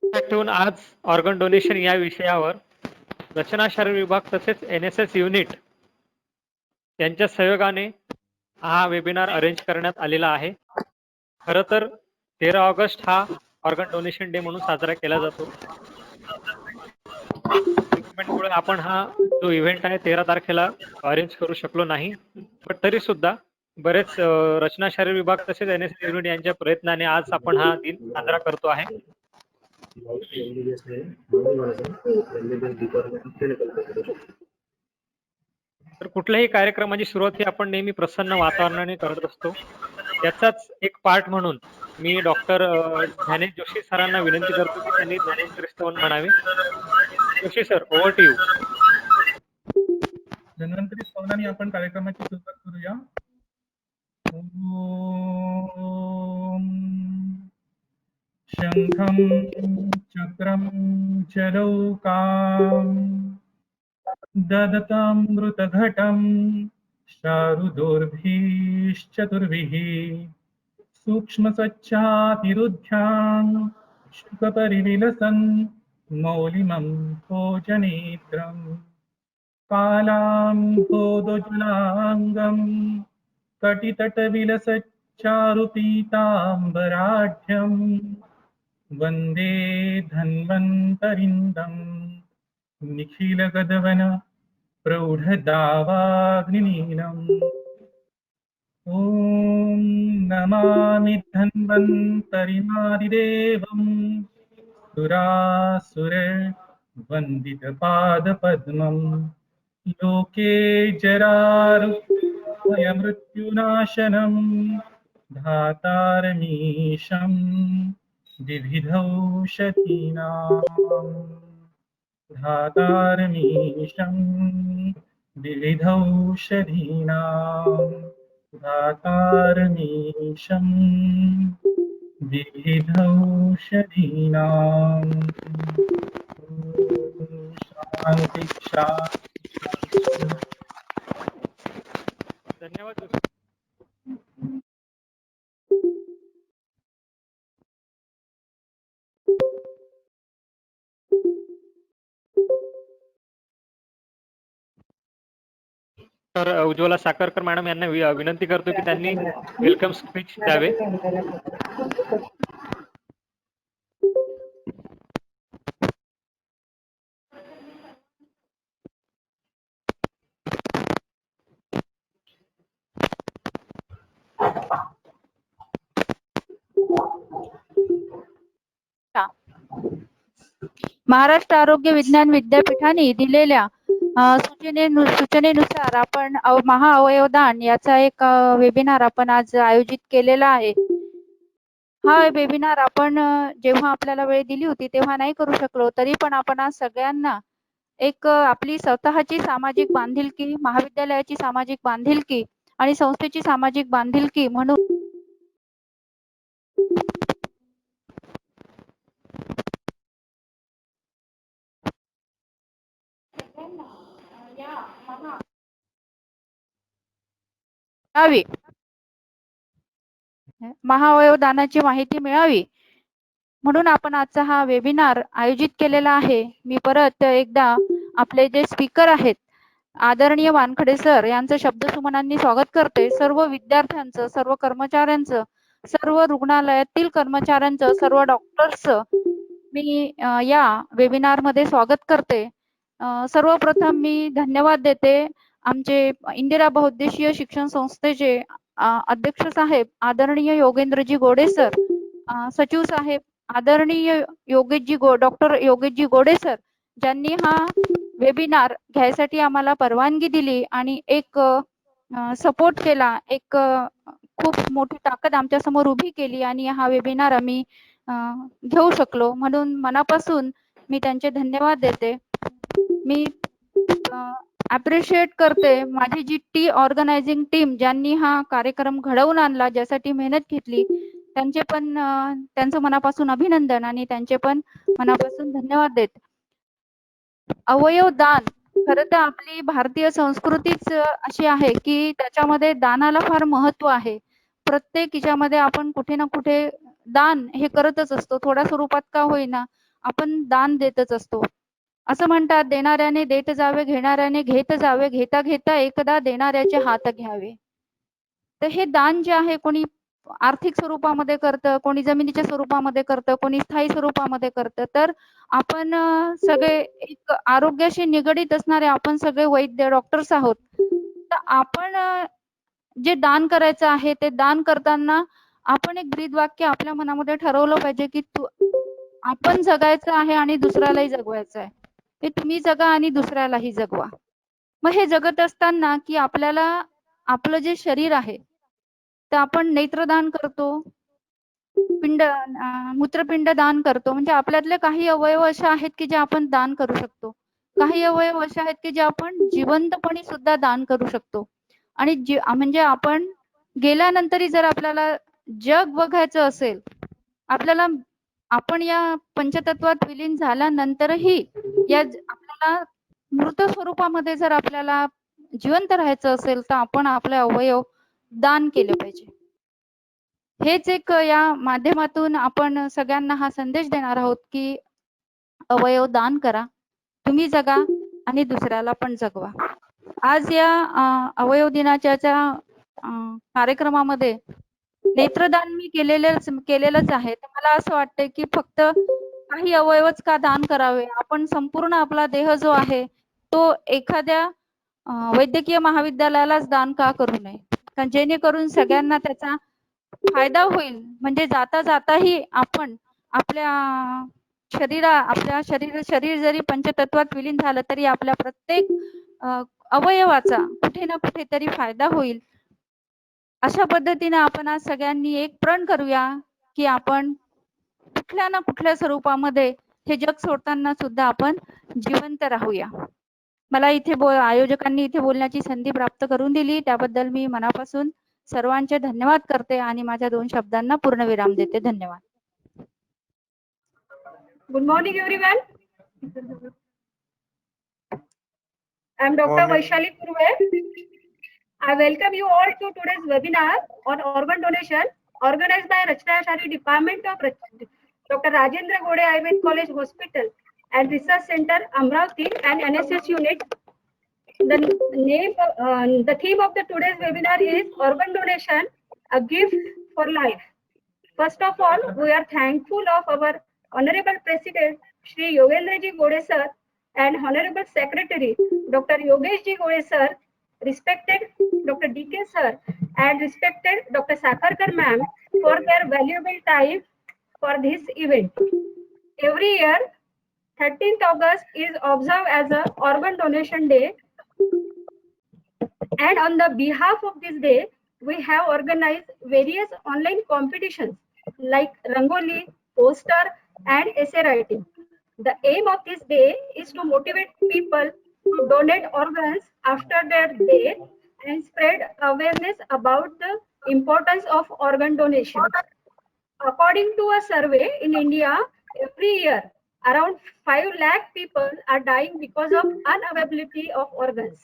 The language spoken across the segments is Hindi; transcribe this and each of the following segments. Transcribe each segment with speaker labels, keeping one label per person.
Speaker 1: लक्षात ठेवून आज ऑर्गन डोनेशन या विषयावर रचना शरीर विभाग तसेच NSS युनिट यांच्या सहयोगाने हा वेबिनार अरेंज करण्यात आलेला आहे. खरं तर 13 ऑगस्ट हा ऑर्गन डोनेशन डे म्हणून साजरा केला जातो. ट्रीटमेंटमुळे आपण हा जो इव्हेंट आहे 13 तारखेला अरेंज करू शकलो नाही. पण तरी सुद्धा बरेच रचना शरीर विभाग तसेच NSS युनिट यांच्या प्रयत्नाने आज आपण हा दिन साजरा करतो आहे. तर कुठल्याही कार्यक्रमाची सुरुवात ही आपण नेहमी प्रसन्न वातावरणाने करत असतो. त्याचाच एक पार्ट म्हणून मी डॉक्टर ज्ञानेश जोशी सरांना विनंती करतो की त्यांनी धन्वंतरी स्तवन म्हणावे. Joshi sir, over to you.
Speaker 2: Dhanvantari स्तवनाने आपण कार्यक्रमाची सुरुवात करूया. ओम शंखं चक्रं चरौकां ददतामृतघटं शारुदोर्भिश्चतुर्भिः सूक्ष्मसच्चातिरुध्यां शुकपरिविलसन् मौलिमं भोजनेत्रम् कालाम्भोदजुलाङ्गं कटितटविलसच्चारुपीताम्बराढ्यं वन्दे धन्वन्तरिन्दं निखिलगदवन प्रौढदावाग्निनीलम् ॐ नमामि धन्वन्तरिमादिदेवं सुरासुरवन्दितपादपद्मम् लोके जरारुभयमृत्युनाशनं धातारमीशं विविधौषधीनां शांती शांती.
Speaker 1: धन्यवाद जोशी. तर उज्ज्वला साखरकर मॅडम यांना विनंती करतो की त्यांनी वेलकम स्पीच द्यावे.
Speaker 3: महाराष्ट्र आरोग्य विज्ञान विद्यापीठाने दिलेल्या सूचनेनुसार आपण महाअवयवदान याचा एक वेबिनार आपण आज आयोजित केलेला आहे. हा वेबिनार आपण जेव्हा आपल्याला वेळ दिली होती तेव्हा नाही करू शकलो, तरी पण आपण आज सगळ्यांना एक आपली स्वतःची सामाजिक बांधिलकी, महाविद्यालयाची सामाजिक बांधिलकी आणि संस्थेची सामाजिक बांधिलकी म्हणून महाअवयवदानाची माहिती मिळावी म्हणून आपण आजचा हा वेबिनार आयोजित केलेला आहे. मी परत एकदा आपले जे स्पीकर आहेत आदरणीय वानखडे सर यांचं शब्दसुमनांनी स्वागत करते. सर्व विद्यार्थ्यांचं, सर्व कर्मचाऱ्यांचं, सर्व रुग्णालयातील कर्मचाऱ्यांचं, सर्व डॉक्टर्सचं मी या वेबिनार मध्ये स्वागत करते. सर्वप्रथम मी धन्यवाद देते आमचे इंदिरा बहुउद्देशीय शिक्षण संस्थेचे अध्यक्ष साहेब आदरणीय योगेंद्रजी गोडे सर, सचिव साहेब आदरणीय डॉक्टर योगेशजी गोडे सर, ज्यांनी हा वेबिनार घ्यायसाठी आम्हाला परवानगी दिली आणि एक सपोर्ट केला, एक खूप मोठी ताकद आमच्या समोर उभी केली आणि हा वेबिनार आम्ही घेऊ शकलो. म्हणून मनापासून मी त्यांचे धन्यवाद देते. मी अप्रिशिएट करते माझी जी ऑर्गनायझिंग टीम ज्यांनी हा कार्यक्रम घडवून आणला, ज्यासाठी मेहनत घेतली, त्यांचं मनापासून अभिनंदन आणि त्यांचे पण मनापासून धन्यवाद देते. अवयव दान खरं तर आपली भारतीय संस्कृतीच अशी आहे की त्याच्यामध्ये दानाला फार महत्व आहे. प्रत्येक हिच्यामध्ये आपण कुठे ना कुठे दान हे करतच असतो, थोड्या स्वरूपात का होईना, आपण दान देतच असतो. असं म्हणतात, देणाऱ्याने देत जावे, घेणाऱ्याने घेत जावे, घेता घेता एकदा देणाऱ्याचे हात घ्यावे. तर हे दान जे आहे कोणी आर्थिक स्वरूपामध्ये करतं, कोणी जमिनीच्या स्वरूपामध्ये करतं, कोणी स्थायी स्वरूपामध्ये करतं. तर आपण सगळे एक आरोग्याशी निगडीत असणारे आपण सगळे वैद्य डॉक्टर्स आहोत. तर आपण जे दान करायचं आहे ते दान करताना आपण एक ब्रीदवाक्य आपल्या मनामध्ये ठरवलं पाहिजे की आपण जगायचं आहे आणि दुसऱ्यालाही जगवायचं आहे. ते तुम्ही जगा आणि दुसऱ्यालाही जगवा. मग हे जगत असताना की आपल्याला आपलं जे शरीर आहे तर आपण नेत्रदान करतो, मूत्रपिंड दान करतो. म्हणजे आपल्यातले काही अवयव असे आहेत की जे आपण दान करू शकतो. काही अवयव असे आहेत की जे आपण जिवंतपणी सुद्धा दान करू शकतो. आणि म्हणजे आपण गेल्यानंतरही जर आपल्याला जग बघायचं असेल, आपल्याला आपण या पंचतत्वात विलीन झाल्यानंतरही आपल्याला मृत स्वरूपामध्ये जर आपल्याला जिवंत राहायचं असेल तर आपण आपले अवयव दान केले पाहिजे. हेच एक या माध्यमातून आपण सगळ्यांना हा संदेश देणार आहोत की अवयव दान करा, तुम्ही जगा आणि दुसऱ्याला पण जगवा. आज या अवयव दिनाच्या कार्यक्रमामध्ये नेत्रदान मी केलेलंच आहे. तर मला असं वाटतंय की फक्त काही अवयवच का दान करावे, आपण संपूर्ण आपला देह जो आहे तो एखाद्या वैद्यकीय महाविद्यालयालाच दान का करू नये, कारण जेणेकरून सगळ्यांना त्याचा फायदा होईल. म्हणजे जाता जाताही आपण आपल्या शरीर जरी पंचतत्वात विलीन झालं तरी आपल्या प्रत्येक अवयवाचा कुठे ना कुठेतरी फायदा होईल. अशा पद्धतीने आपण आज सगळ्यांनी एक प्रण करूया की आपण कुठल्या ना कुठल्या स्वरूपामध्ये हे जग सोडताना सुद्धा आपण जिवंत राहूया. मला इथे आयोजकांनी इथे बोलण्याची संधी प्राप्त करून दिली त्याबद्दल मी मनापासून सर्वांचे धन्यवाद करते आणि माझ्या 2 शब्दांना पूर्णविराम देते. धन्यवाद.
Speaker 4: Good morning, everyone. I am Dr. Vaishali Purve. I welcome you all to today's webinar on organ donation organized by Rachna Shari Department of Dr. Rajendra Gode Ayurved College Hospital and Research Center, Amravati and NSS unit. The theme of today's webinar is organ donation, a gift for life. First of all, we are thankful of our Honorable President Shri Yogendra Ji Gode Sir and Honorable Secretary Dr. Yogesh Ji Gode Sir, respected Dr. DK Sir and respected Dr. Sakharkar Ma'am for their valuable time for this event. Every year, 13th August is observed as a organ donation day, and on the behalf of this day, we have organized various online competitions like Rangoli, poster and essay writing. The aim of this day is to motivate people to donate organs after their death and spread awareness about the importance of organ donation. According to a survey in India, every year around 5 lakh people are dying because of unavailability of organs.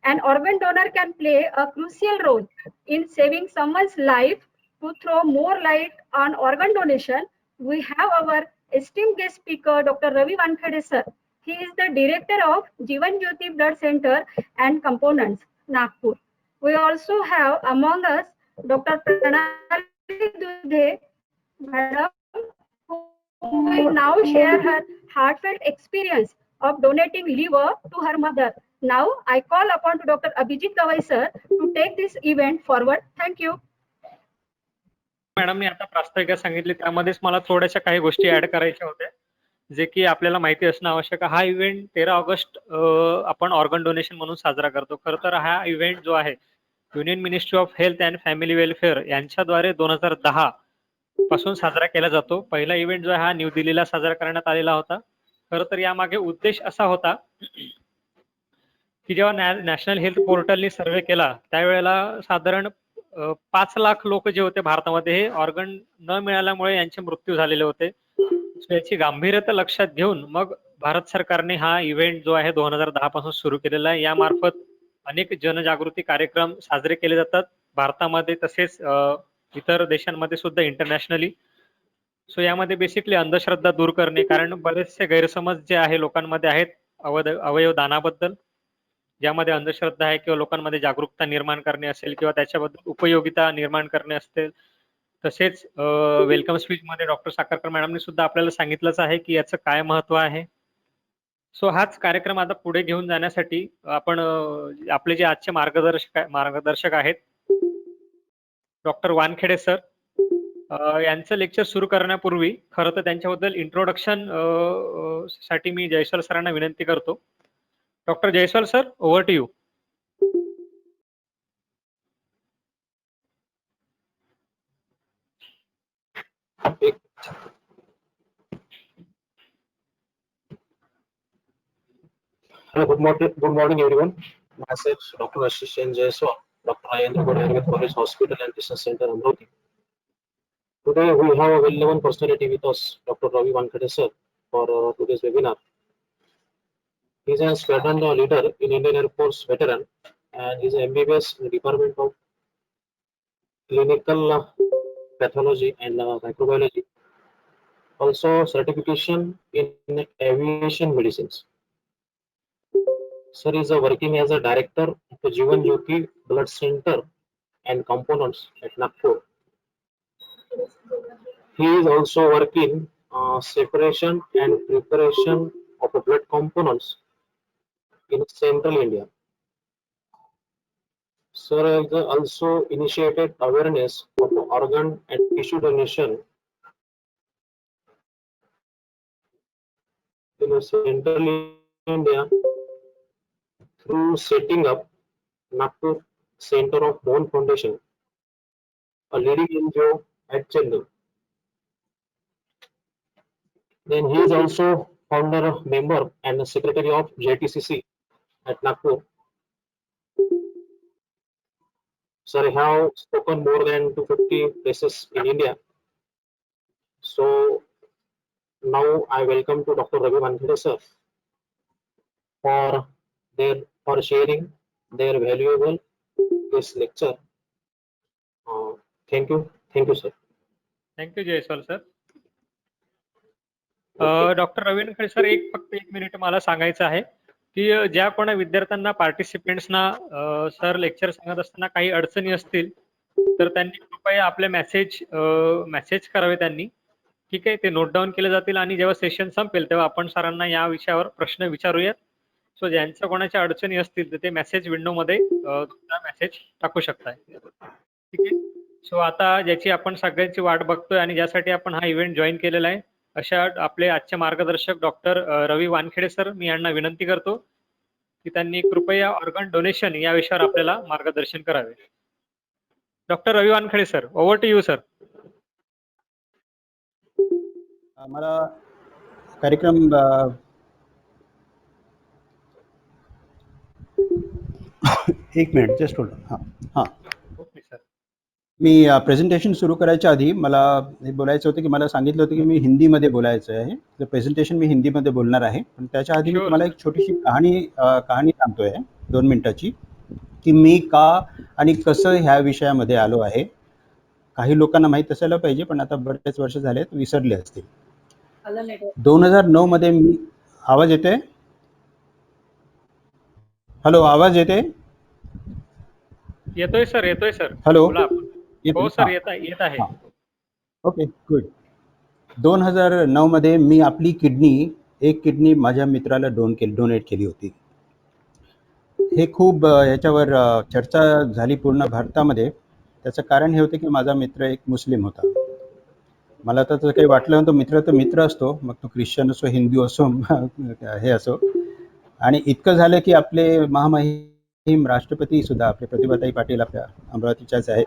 Speaker 4: An organ donor can play a crucial role in saving someone's life. To throw more light on organ donation, we have our esteemed guest speaker, Dr. Ravi Wankhede sir. He is the director of Jeevan Jyoti Blood Center and Components, Nagpur. We also have among us Dr. Pranali Dudhe, madam, who will now share her heartfelt experience of donating liver to her mother. Now, I call upon to Dr. Abhijit Gawai sir to take this event forward. Thank you.
Speaker 1: मॅडमने आता प्रास्ताविका सांगितली त्यामध्येच मला थोड्याशा काही गोष्टी ऍड करायच्या होत्या जे की आपल्याला माहिती असणं आवश्यक आहे. हा इव्हेंट 13 ऑगस्ट आपण ऑर्गन डोनेशन म्हणून साजरा करतो. खरं तर हा इव्हेंट जो आहे union ministry of health and family welfare यांच्याद्वारे 2010 पासून साजरा केला जातो. पहिला इव्हेंट जो आहे हा न्यू दिल्लीला साजरा करण्यात आलेला होता. खरं तर यामागे उद्देश असा होता की जेव्हा नॅशनल हेल्थ पोर्टलनी सर्वे केला त्यावेळेला साधारण 5 लाख लोक जे होते भारतामध्ये हे ऑर्गन न मिळाल्यामुळे यांचे मृत्यू झालेले होते. याची गांभीर्यता लक्षात घेऊन मग भारत सरकारने हा इव्हेंट जो आहे 2010 पासून सुरू केलेला आहे. यामार्फत अनेक जनजागृती कार्यक्रम साजरे केले जातात भारतामध्ये तसेच इतर देशांमध्ये सुद्धा इंटरनॅशनली. सो यामध्ये बेसिकली अंधश्रद्धा दूर करणे, कारण बरेचसे गैरसमज जे आहे लोकांमध्ये आहेत अवयव दानाबद्दल, ज्यामध्ये अंधश्रद्धा आहे किंवा लोकांमध्ये जागरूकता निर्माण करणे असेल किंवा त्याच्याबद्दल उपयोगिता निर्माण करणे असतील. तसेच वेलकम स्पीचमध्ये डॉक्टर साखरकर मॅडमनी सुद्धा आपल्याला सांगितलंच आहे की याचं काय महत्व आहे. सो हाच कार्यक्रम आता पुढे घेऊन जाण्यासाठी आपण आपले जे आजचे मार्गदर्शक आहेत डॉक्टर वानखेडे सर, यांचं लेक्चर सुरू करण्यापूर्वी खरं तर त्यांच्याबद्दल इंट्रोडक्शन साठी मी जयस्वाल सरांना विनंती करतो. Doctor Jaiswal sir, over to you.
Speaker 5: Hello, good morning, everyone. Myself, Dr. Ashish Jaiswal, Dr. Ayendra Ayurvedic College Hospital and Research Center, Amroti. Today, we have a well-known personality with us, Dr. Ravi Wankhede sir, for today's webinar. He is a squadron leader in Indian Air Force veteran, and he is an MBBS in the Department of Clinical Pathology and Microbiology. Also, certification in aviation medicines. Sir is working as a director of the Jeevan Jyoti Blood Center and Components at Nagpur. He is also working separation and preparation of blood components in Central India. Sir has also initiated awareness of organ and tissue donation in Central India through setting up Nagpur Center of Bone Foundation, a leading NGO at Chennai. Then he is also founder, member, and the secretary of JTCC at Nagpur. Sir, I have spoken more than 250 places in India. So now I welcome to Dr. Ravi Wankhede sir for sharing their valuable this lecture. Thank you, sir.
Speaker 1: Thank you Jaiswal sir. Doctor Ravi Wankhede sir, फक्त एक मिनिट मला सांगायचं आहे की ज्या कोणा विद्यार्थ्यांना पार्टिसिपेंट्सना सर लेक्चर सांगत असताना काही अडचणी असतील तर त्यांनी कृपया आपले मेसेज करावे त्यांनी. ठीक आहे, ते नोट डाऊन केले जातील आणि जेव्हा सेशन संपेल तेव्हा आपण सरांना या विषयावर प्रश्न विचारूयात. सो ज्यांच्या कोणाच्या अडचणी असतील तर ते मेसेज विंडोमध्ये तुमचा मेसेज टाकू शकताय. ठीक आहे. सो आता ज्याची आपण सगळ्यांची वाट बघतोय आणि ज्यासाठी आपण हा इव्हेंट जॉईन केलेला आहे अशा आपले आजचे मार्गदर्शक डॉक्टर रवी वानखेडे सर, मी यांना विनंती करतो की त्यांनी कृपया ऑर्गन डोनेशन या विषयावर आपल्याला मार्गदर्शन करावे. Doctor Ravi Wankhede sir, over to you sir.
Speaker 6: मला कार्यक्रम एक मिनिट जस्ट होल्ड. हां
Speaker 1: ओके सर.
Speaker 6: मी प्रेझेंटेशन सुरू करायच्या आधी मला हे बोलायचं होतं की मला सांगितलं होतं की मी हिंदीमध्ये बोलायचं आहे. तर प्रेझेंटेशन मी हिंदीमध्ये बोलणार आहे, पण त्याच्या आधी मी तुम्हाला एक छोटीशी कहाणी सांगतोय 2 मिनिटाची, की मी का आणि कसं ह्या विषयामध्ये आलो आहे. काही लोकांना माहीत असायला पाहिजे, पण आता बरेच वर्ष झाले विसरले असतील. 2009 मध्ये मी आवाज येते. हॅलो, आवाज येते?
Speaker 1: येतोय सर.
Speaker 6: हॅलो,
Speaker 1: हो सर, येत आहे.
Speaker 6: Okay, good. 2009 मध्ये मी आपली एक किडनी माझ्या मित्राला डोनेट केली होती. हे खूप याच्यावर चर्चा झाली पूर्ण भारतामध्ये. त्याचं कारण हे होतं की माझा मित्र एक मुस्लिम होता. मला तर काही वाटलं नव्हतं. मित्र असतो, मग तो ख्रिश्चन असो, हिंदू असो, हे असो. आणि इतकं झालं की आपले महामहिम राष्ट्रपती सुद्धा, आपले प्रतिभाताई पाटील आपल्या अमरावतीच्याच आहेत,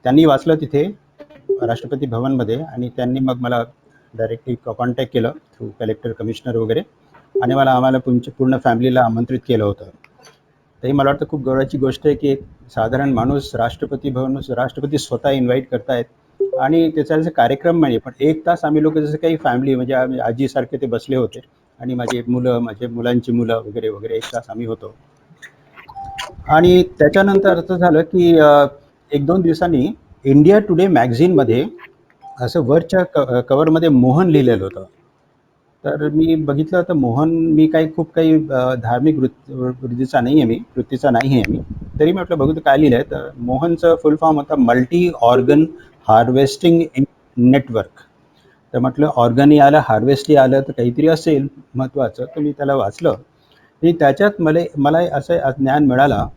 Speaker 6: त्यांनी वाचलं तिथे राष्ट्रपती भवनमध्ये आणि त्यांनी मग मला डायरेक्टली कॉन्टॅक्ट केलं थ्रू कलेक्टर, कमिशनर वगैरे, आणि आम्हाला पूर्ण फॅमिलीला आमंत्रित केलं होतं. तरी मला वाटतं खूप गौरवाची गोष्ट आहे की एक साधारण माणूस राष्ट्रपती स्वतः इन्व्हाइट करतायत आणि त्याचा जसं कार्यक्रम म्हणजे, पण 1 तास आम्ही लोक जसं काही फॅमिली म्हणजे आजीसारखे ते बसले होते आणि माझे मुलांची मुलं वगैरे 1 तास आम्ही होतो. आणि त्याच्यानंतर असं झालं की 1-2 दिवसांनी इंडिया टुडे मॅगझिनमध्ये असं वरच्या कव्हरमध्ये मोहन लिहिलेलं होतं. तर मी बघितलं तर मोहन, मी खूप काही धार्मिक वृत्तीचा नाही आहे, वृत्तीचा नाही आहे मी. तरी म्हटलं बघू तर काय लिहिलंय. तर मोहनचं फुल फॉर्म होता मल्टी ऑर्गन हार्वेस्टिंग नेटवर्क. तर म्हटलं ऑर्गनही आलं, हार्वेस्टही आलं, तर काहीतरी असेल महत्त्वाचं. तर मी त्याला वाचलं आणि त्याच्यात मला असं ज्ञान मिळाला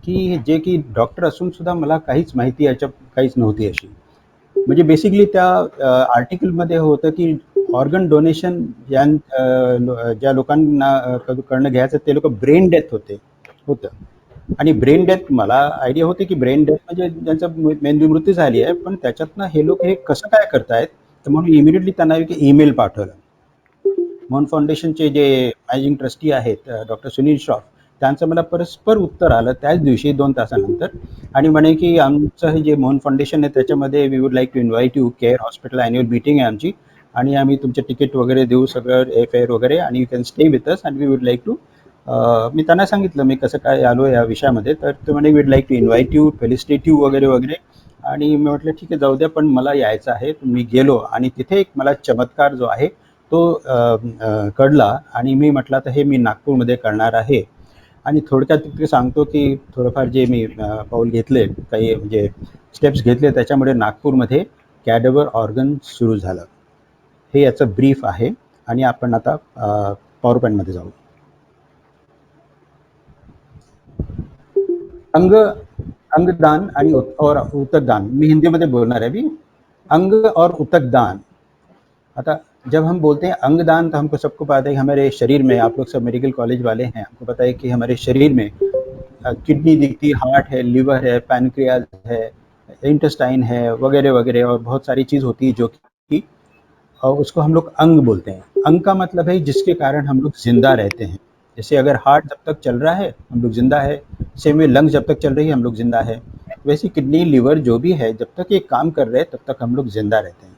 Speaker 6: की जे की डॉक्टर असून सुद्धा मला काहीच माहिती याच्या काहीच नव्हती अशी. म्हणजे बेसिकली त्या आर्टिकलमध्ये होतं की ऑर्गन डोनेशन ज्या लोकांना करणं घ्यायचं ते लोक ब्रेन डेथ होतं. आणि ब्रेन डेथ मला आयडिया होती की ब्रेन डेथ म्हणजे ज्यांचा मेंदू मृत्यू झाली आहे, पण त्याच्यातनं हे लोक हे कसं काय करतायत. तर म्हणून इमिडिएटली त्यांना एक ईमेल पाठवलं. मोहन फाउंडेशनचे जे मॅनेजिंग ट्रस्टी आहेत डॉक्टर सुनील श्रॉफ, त्यांचं मला परस्पर उत्तर आलं त्याच दिवशी 2 तासानंतर, आणि म्हणे की आमचं हे जे मोहन फाउंडेशन आहे त्याच्यामध्ये we would like to invite you. Care hospital annual meeting आहे आमची, आणि आम्ही तुमचे तिकीट वगैरे देऊ, सगळं एअरफेअर वगैरे, आणि you can stay with us and we would like to. मी त्यांना सांगितलं मी कसं काय आलो या विषयामध्ये. तर ते म्हणे we'd like to invite you, felicitate you वगैरे वगैरे. आणि मी म्हटलं ठीक आहे जाऊ द्या, पण मला यायचं आहे. मी गेलो आणि तिथे एक मला चमत्कार जो आहे तो कळला, आणि मी म्हटलं तर हे मी नागपूरमध्ये करणार आहे. आणि थोडक्यात तिथे सांगतो की थोडंफार जे मी पाऊल घेतले, काही म्हणजे स्टेप्स घेतले, त्याच्यामुळे नागपूरमध्ये कॅडवर ऑर्गन सुरू झालं. हे याचं ब्रीफ आहे. आणि आपण आता पॉवर पॉईंटमध्ये जाऊ. अंगदान आणि और उतकदान, मी हिंदीमध्ये बोलणार आहे भी. अंग और उतकदान. आता जब हम बोलते हैं अंगदान, तो हमको सबको पता है कि हमारे शरीर में, आप लोग सब मेडिकल कॉलेज वाले हैं, आपको पता है कि हमारे शरीर में किडनी दिखती, हार्ट है, लिवर है, पैनक्रियाज है, इंटेस्टाइन है, वगैरह वगैरह, और बहुत सारी चीज़ होती है जो कि उसको हम लोग अंग बोलते हैं. अंग का मतलब है जिसके कारण हम लोग जिंदा रहते हैं. जैसे अगर हार्ट जब तक चल रहा है हम लोग जिंदा है, सेम वे लंग्स जब तक चल रही है हम लोग जिंदा है. वैसे किडनी, लिवर जो भी है, जब तक ये काम कर रहे हैं तब तक हम लोग जिंदा रहते हैं.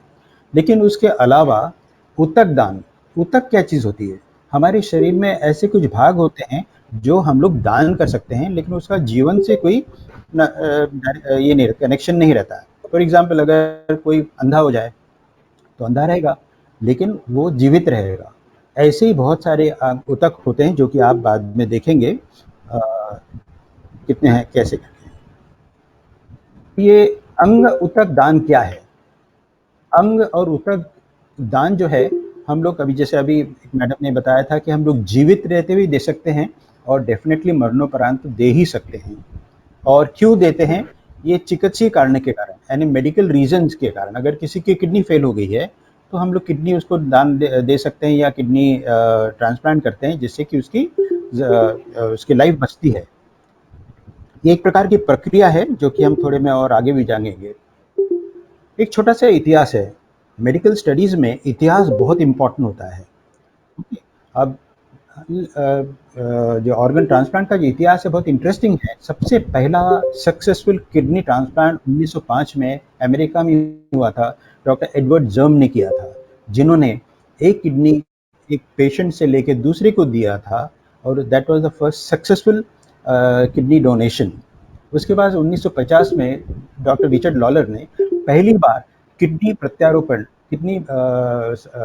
Speaker 6: लेकिन उसके अलावा ऊतक दान, ऊतक क्या चीज़ होती है? हमारे शरीर में ऐसे कुछ भाग होते हैं जो हम लोग दान कर सकते हैं, लेकिन उसका जीवन से कोई ये नहीं, कनेक्शन नहीं रहता है. फॉर एग्जाम्पल, अगर कोई अंधा हो जाए तो अंधा रहेगा, लेकिन वो जीवित रहेगा. ऐसे ही बहुत सारे ऊतक होते हैं जो कि आप बाद में देखेंगे कितने हैं, कैसे करते हैं. ये अंग ऊतक दान क्या है? अंग और ऊतक दान जो है, हम लोग अभी जैसे अभी मैडम ने बताया था कि हम लोग जीवित रहते हुए दे सकते हैं, और डेफिनेटली मरणोपरांत दे ही सकते हैं. और क्यों देते हैं? ये चिकित्सीय कारण के कारण, यानी मेडिकल रीजंस के कारण. अगर किसी की किडनी फेल हो गई है तो हम लोग किडनी उसको दान दे सकते हैं, या किडनी ट्रांसप्लांट करते हैं, जिससे कि उसकी लाइफ बचती है. ये एक प्रकार की प्रक्रिया है जो कि हम थोड़े में और आगे भी जानेंगे. एक छोटा सा इतिहास है. मेडिकल स्टडीज़ में इतिहास बहुत इम्पोर्टेंट होता है. अब जो ऑर्गन ट्रांसप्लांट का जो इतिहास है बहुत इंटरेस्टिंग है. सबसे पहला सक्सेसफुल किडनी ट्रांसप्लांट 1905 में अमेरिका में हुआ था. डॉक्टर एडवर्ड जर्म ने किया था, जिन्होंने एक किडनी एक पेशेंट से लेके दूसरे को दिया था, और that was the first successful kidney donation. उसके बाद 1950 में डॉक्टर रिचर्ड लॉलर ने पहली बार किडनी प्रत्यारोपण,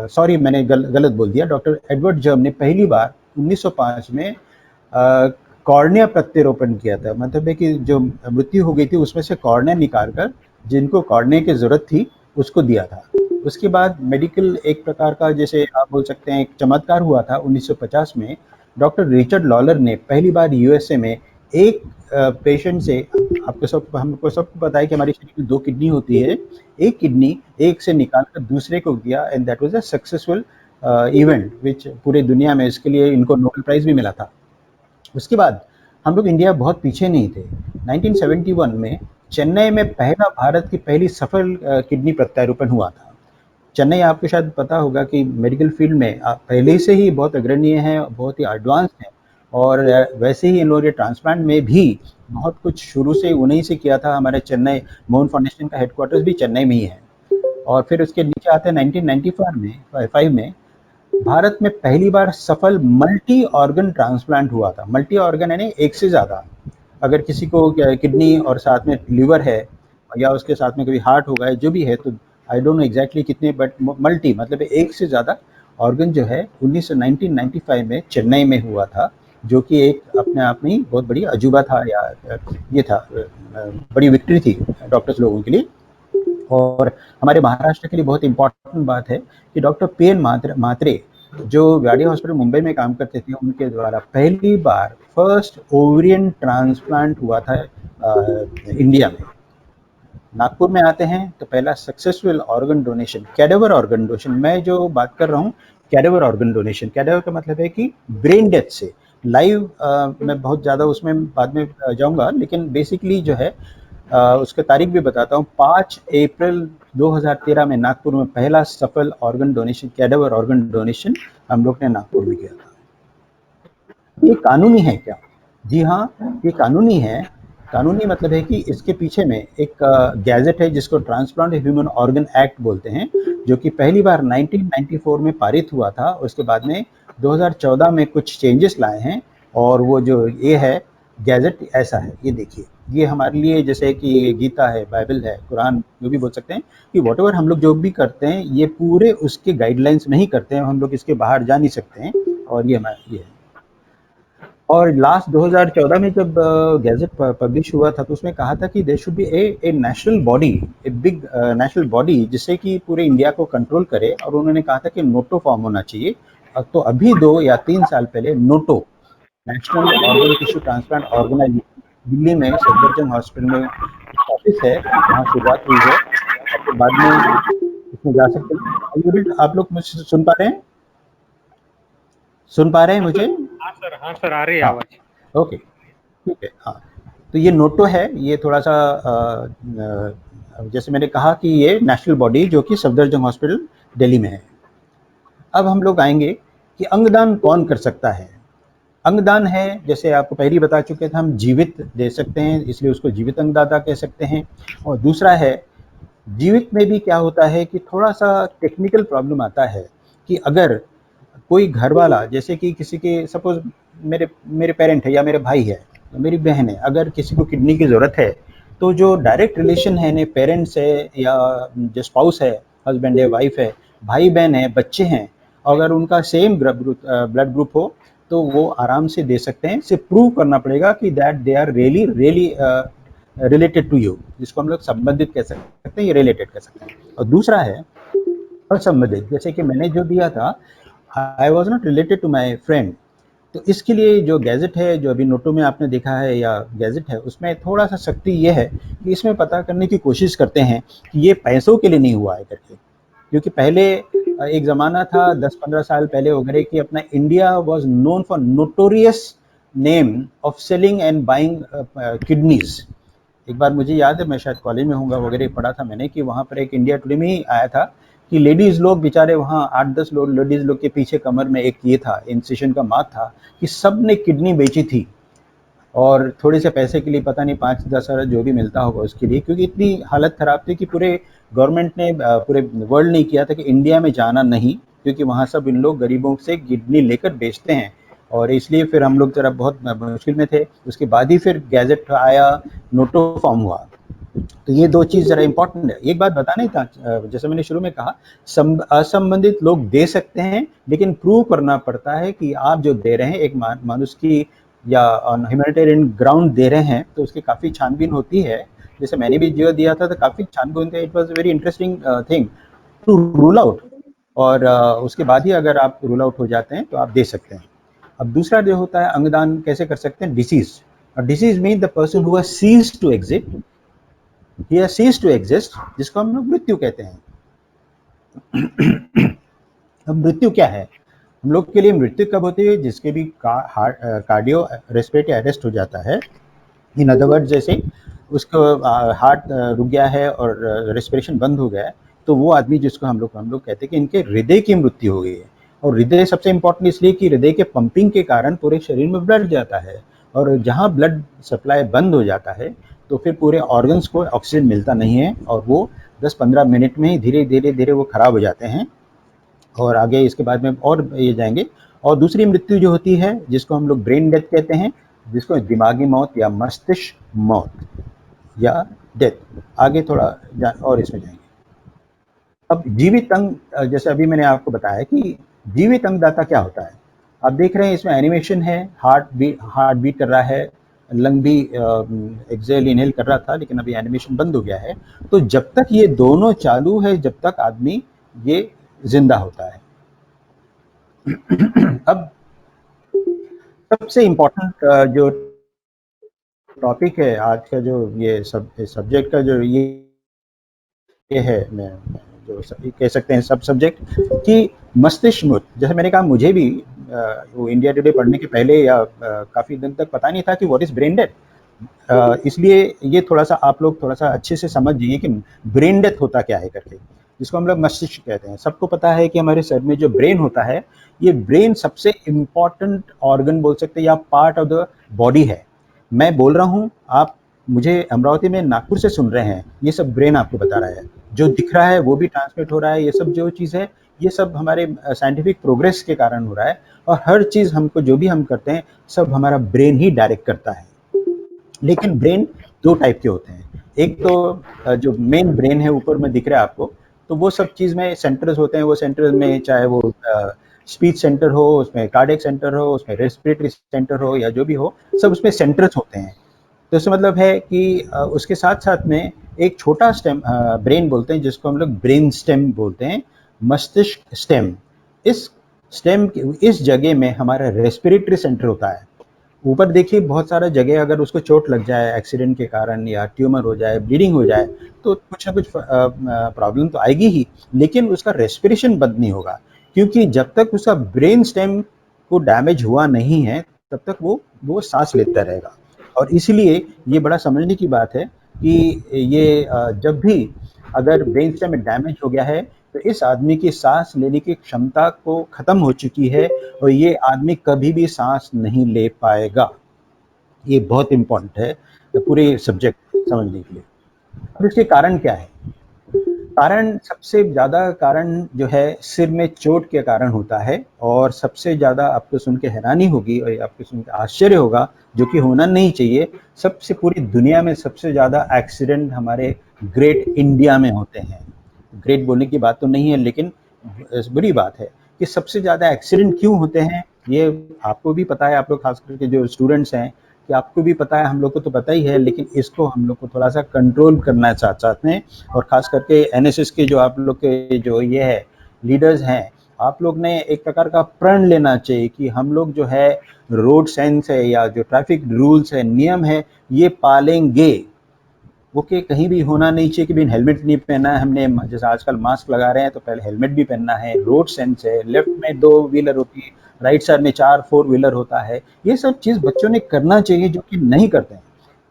Speaker 6: सॉरी मैंने गलत बोल दिया. डॉक्टर एडवर्ड जर्म ने पहली बार 1905 में कॉर्निया प्रत्यारोपण किया था. मतलब है कि जो मृत्यु हो गई थी उसमें से कॉर्निया निकालकर जिनको कॉर्निया की जरूरत थी उसको दिया था. उसके बाद मेडिकल एक प्रकार का, जैसे आप बोल सकते हैं, एक चमत्कार हुआ था 1950 में. डॉक्टर रिचर्ड लॉलर ने पहली बार यूएसए में एक पेशेंट से, हमको सबको पता है कि हमारे शरीर में 2 किडनी होती है, एक किडनी एक से निकालकर दूसरे को दिया, and that was a successful event which पूरे दुनिया में, इसके लिए इनको नोबेल प्राइज भी मिला था. उसके बाद हम लोग इंडिया बहुत पीछे नहीं थे. 1971 में चेन्नई में पहला, भारत की पहली सफल किडनी प्रत्यारोपण हुआ था. चेन्नई, आपको शायद पता होगा कि मेडिकल फील्ड में पहले से ही बहुत अग्रणीय है, बहुत ही एडवांस है. और वैसे ही इन लोगों के ट्रांसप्लांट में भी बहुत कुछ शुरू से उन्हीं से किया था. हमारे चेन्नई मोहन फाउंडेशन का हेडक्वार्टर्स भी चेन्नई में ही है. और फिर उसके नीचे आते हैं 1995 में भारत में पहली बार सफल मल्टी ऑर्गन ट्रांसप्लांट हुआ था. मल्टी ऑर्गन यानी एक से ज़्यादा. अगर किसी को किडनी और साथ में लिवर है, या उसके साथ में कभी हार्ट होगा, जो भी है, तो आई डोंट नो एग्जैक्टली कितने, बट मल्टी मतलब एक से ज़्यादा ऑर्गन जो है 1995 में चेन्नई में हुआ था, जो कि एक अपने आप में ही बहुत बड़ी अजूबा था, या ये था बड़ी विक्ट्री थी डॉक्टर्स लोगों के लिए। और हमारे महाराष्ट्र के लिए बहुत इंपॉर्टेंट बात है कि डॉक्टर पी.एन. म्हात्रे जो व्याडी हॉस्पिटल मुंबई में काम करते थे, उनके द्वारा पहली बार फर्स्ट ओवरियन ट्रांसप्लांट हुआ था इंडिया में। नागपुर में आते हैं तो पहला successful organ donation, cadaver organ donation, मैं जो बात कर रहा हूँ कैडेवर ऑर्गन डोनेशन, कैडेवर का मतलब है कि ब्रेन डेथ से लाइव। मैं बहुत ज़्यादा उसमें बाद में जाऊँगा, लेकिन बेसिकली जो है उसका तारीख भी बताता हूँ। 5 अप्रैल 2013 में नागपुर में पहला सफल organ donation, cadaver organ donation हम लोग ने नागपुर में किया था। ये कानूनी है क्या? जी हाँ, ये कानूनी है। कानूनी मतलब है कि इसके पीछे में एक गैजेट है जिसको ट्रांसप्लांट ह्यूमन ऑर्गन एक्ट बोलते हैं, जो कि पहली बार 1994 में पारित हुआ था। उसके बाद में 2014 में कुछ चेंजेस लाए हैं, और वो जो ये है गैजेट ऐसा है, ये देखिए, ये हमारे लिए जैसे कि गीता है, बाइबल है, कुरान, जो भी बोल सकते हैं कि व्हाटएवर हम लोग जो भी करते हैं ये पूरे उसके गाइडलाइंस में ही करते हैं, हम लोग इसके बाहर जा नहीं सकते हैं। और ये हमारा ये है। और लास्ट 2014 में जब गैजेट पब्लिश हुआ था, तो उसमें कहा था कि there should be a national body, a big national body, जिससे कि पूरे इंडिया को कंट्रोल करे। और उन्होंने कहा था कि नोटो फॉर्म होना चाहिए। तो अभी 2 या 3 साल पहले NOTTO, national organ tissue transplant organisation, Delhi में सफदरजंग हॉस्पिटल में ऑफिस है, वहाँ शुरुआत हुई है। आपके बाद में इसमें जा सकते हैं। आप लोग मुझे सुन पा रहे हैं? सुन पा रहे हैं मुझे?
Speaker 1: हाँ सर, आ रही है
Speaker 6: हाँ,
Speaker 1: आवाज।
Speaker 6: ओके, ठीक है। हाँ, तो ये नोटो है, ये थोड़ा सा जैसे मैंने कहा कि ये नेशनल बॉडी जो कि सफदरजंग हॉस्पिटल दिल्ली में है। अब हम लोग आएंगे कि अंगदान कौन कर सकता है। अंगदान है, जैसे आपको पहले ही बता चुके थे, हम जीवित दे सकते हैं, इसलिए उसको जीवित अंगदाता कह सकते हैं। और दूसरा है, जीवित में भी क्या होता है कि थोड़ा सा टेक्निकल प्रॉब्लम आता है कि अगर कोई घर वाला, जैसे कि किसी के सपोज मेरे पेरेंट है या मेरे भाई है या मेरी बहन है, अगर किसी को किडनी की ज़रूरत है, तो जो डायरेक्ट रिलेशन है, ने पेरेंट्स है या जो स्पाउस है, हस्बैंड है, वाइफ है, भाई बहन है, बच्चे हैं, अगर उनका सेम ब्लड ग्रुप हो तो वो आराम से दे सकते हैं। सिर्फ प्रूव करना पड़ेगा कि that they are really related to you, जिसको हम लोग संबंधित कह सकते हैं, ये रिलेटेड कह सकते हैं। और दूसरा है असंबंधित, जैसे कि मैंने जो दिया था, I was not related to my friend. तो इसके लिए जो गैजेट है, जो अभी नोटो में आपने देखा है या गैजेट है, उसमें थोड़ा सा सख्ती ये है कि इसमें पता करने की कोशिश करते हैं कि ये पैसों के लिए नहीं हुआ है करके। क्योंकि पहले एक ज़माना था 10-15 साल पहले वगैरह कि अपना India was known for notorious name of selling and buying kidneys. एक बार मुझे याद है, मैं शायद कॉलेज में होऊंगा वगैरह, पढ़ा था मैंने कि वहाँ पर एक इंडिया टुडे में ही आया था कि लेडीज़ लोग बेचारे वहाँ 8-10 लोग लेडीज़ लोग के पीछे कमर में एक ये था, इंसिशन का मार्क था कि सब ने किडनी बेची थी, और थोड़े से पैसे के लिए, पता नहीं 5-10 हज़ार जो भी मिलता होगा उसके लिए, क्योंकि इतनी हालत ख़राब थी कि पूरे गवर्नमेंट ने, पूरे वर्ल्ड ने किया था कि इंडिया में जाना नहीं, क्योंकि वहाँ सब इन लोग गरीबों से किडनी लेकर बेचते हैं। और इसलिए फिर हम लोग ज़रा बहुत मुश्किल में थे। उसके बाद ही फिर गैजेट आया, नोटो फॉर्म हुआ। तो ये 2 चीज़ ज़रा इम्पोर्टेंट है। एक बात बताना था, जैसे मैंने शुरू में कहा, असंबंधित लोग दे सकते हैं, लेकिन प्रूव करना पड़ता है कि आप जो दे रहे हैं एक मानुष की या ऑन ह्यूमैनिटेरियन ग्राउंड दे रहे हैं, तो उसकी काफ़ी छानबीन होती है। जैसे मैंने भी जो दिया था तो काफ़ी छानबीन होती है। It was very interesting thing to rule out, और उसके बाद ही अगर आप रूल आउट हो जाते हैं तो आप दे सकते हैं। अब दूसरा जो होता है, अंगदान कैसे कर सकते हैं, डिसीज। और deceased mean the person who has ceased to exist, he has ceased to exist, जिसको हम लोग मृत्यु कहते हैं। अब मृत्यु क्या है? हम लोग के लिए मृत्यु कब होती है? जिसके भी कार्डियो रेस्पिरेटरी अरेस्ट हो जाता है। इन अदर वर्ड, जैसे उसको हार्ट रुक गया है और रेस्पिरेशन बंद हो गया है, तो वो आदमी जिसको हम लोग कहते हैं कि इनके हृदय की मृत्यु हो गई है। और हृदय सबसे इम्पोर्टेंट इसलिए कि हृदय के पंपिंग के कारण पूरे शरीर में ब्लड जाता है, और जहाँ ब्लड सप्लाई बंद हो जाता है तो फिर पूरे ऑर्गन्स को ऑक्सीजन मिलता नहीं है, और वो 10-15 मिनट में ही धीरे धीरे वो खराब हो जाते हैं। और आगे इसके बाद में और ये जाएंगे। और दूसरी मृत्यु जो होती है, जिसको हम लोग ब्रेन डेथ कहते हैं, जिसको दिमागी मौत या मस्तिष्क मौत या डेथ, आगे थोड़ा और इसमें जाएंगे। अब जीवित अंग, जैसे अभी मैंने आपको बताया कि जीवित अंगदाता क्या होता है। आप देख रहे हैं इसमें एनिमेशन है, हार्ट बीट कर रहा है, लंग भी एक्सेल इनहेल कर रहा था, लेकिन अभी एनिमेशन बंद हो गया है। तो जब तक ये दोनों चालू है, जब तक आदमी ये जिंदा होता है। अब सबसे इम्पोर्टेंट जो टॉपिक है आज का, जो ये सब्जेक्ट का जो ये है, मैं जो कह सकते हैं सब सब्जेक्ट कि मस्तिष्क मृत। जैसे मैंने कहा, मुझे भी वो इंडिया टुडे पढ़ने के पहले या काफ़ी दिन तक पता नहीं था कि व्हाट इज़ ब्रेन डेथ। इसलिए ये थोड़ा सा आप लोग थोड़ा सा अच्छे से समझ जाइए कि ब्रेन डेथ होता क्या है करके, जिसको हम लोग मस्तिष्क कहते हैं। सबको पता है कि हमारे सर में जो ब्रेन होता है, ये ब्रेन सबसे इम्पॉर्टेंट ऑर्गन बोल सकते हैं या पार्ट ऑफ द बॉडी है। मैं बोल रहा हूँ, आप मुझे अमरावती में नागपुर से सुन रहे हैं, ये सब ब्रेन आपको बता रहा है। जो दिख रहा है वो भी ट्रांसमिट हो रहा है। ये सब जो चीज़ है, ये सब हमारे साइंटिफिक प्रोग्रेस के कारण हो रहा है। और हर चीज़ हमको जो भी हम करते हैं, सब हमारा ब्रेन ही डायरेक्ट करता है। लेकिन ब्रेन दो टाइप के होते हैं। एक तो जो मेन ब्रेन है ऊपर में दिख रहा है आपको, तो वो सब चीज़ में सेंटर्स होते हैं। वो सेंटर्स में चाहे वो स्पीच सेंटर हो, उसमें कार्डियक सेंटर हो, उसमें रेस्पिरेटरी सेंटर हो, या जो भी हो, सब उसमें सेंटर्स होते हैं। तो इसका मतलब है कि उसके साथ साथ में एक छोटा स्टेम ब्रेन बोलते हैं, जिसको हम लोग ब्रेन स्टेम बोलते हैं, मस्तिष्क स्टेम। इस स्टेम इस जगह में हमारा रेस्पिरेटरी सेंटर होता है। ऊपर देखिए, बहुत सारा जगह अगर उसको चोट लग जाए एक्सीडेंट के कारण, या ट्यूमर हो जाए, ब्लीडिंग हो जाए, तो कुछ ना कुछ प्रॉब्लम तो आएगी ही, लेकिन उसका रेस्पिरेशन बंद नहीं होगा। क्योंकि जब तक उसका ब्रेन स्टेम को डैमेज हुआ नहीं है, तब तक वो सांस लेता रहेगा। और इसलिए ये बड़ा समझने की बात है कि ये जब भी अगर ब्रेन स्टेम डैमेज हो गया है, तो इस आदमी की सांस लेने की क्षमता को खत्म हो चुकी है, और ये आदमी कभी भी सांस नहीं ले पाएगा। ये बहुत इम्पोर्टेंट है पूरे सब्जेक्ट समझने के लिए। अब इसके कारण क्या है? कारण, सबसे ज़्यादा कारण जो है सिर में चोट के कारण होता है। और सबसे ज़्यादा आपको सुन के हैरानी होगी और आपको सुन के आश्चर्य होगा, जो कि होना नहीं चाहिए, सबसे पूरी दुनिया में सबसे ज़्यादा एक्सीडेंट हमारे ग्रेट इंडिया में होते हैं। ग्रेट बोलने की बात तो नहीं है, लेकिन बुरी बात है कि सबसे ज़्यादा एक्सीडेंट क्यों होते हैं, ये आपको भी पता है। आप लोग खास करके जो स्टूडेंट्स हैं, कि आपको भी पता है, हम लोग को तो पता ही है, लेकिन इसको हम लोग को थोड़ा सा कंट्रोल करना है साथ साथ में। और खास करके एनएसएस के जो आप लोग के जो ये है लीडर्स हैं, आप लोग ने एक प्रकार का प्रण लेना चाहिए कि हम लोग जो है रोड सेंस है, या जो ट्रैफिक रूल्स है, नियम है, ये पालेंगे। वो कि कहीं भी होना नहीं चाहिए कि भी हेलमेट नहीं पहना है हमने। जैसे आजकल मास्क लगा रहे हैं, तो पहले हेलमेट भी पहनना है। रोड सेंस है, लेफ्ट में 2 व्हीलर होती है, राइट साइड में 4 व्हीलर होता है। ये सब चीज़ बच्चों ने करना चाहिए, जो कि नहीं करते हैं।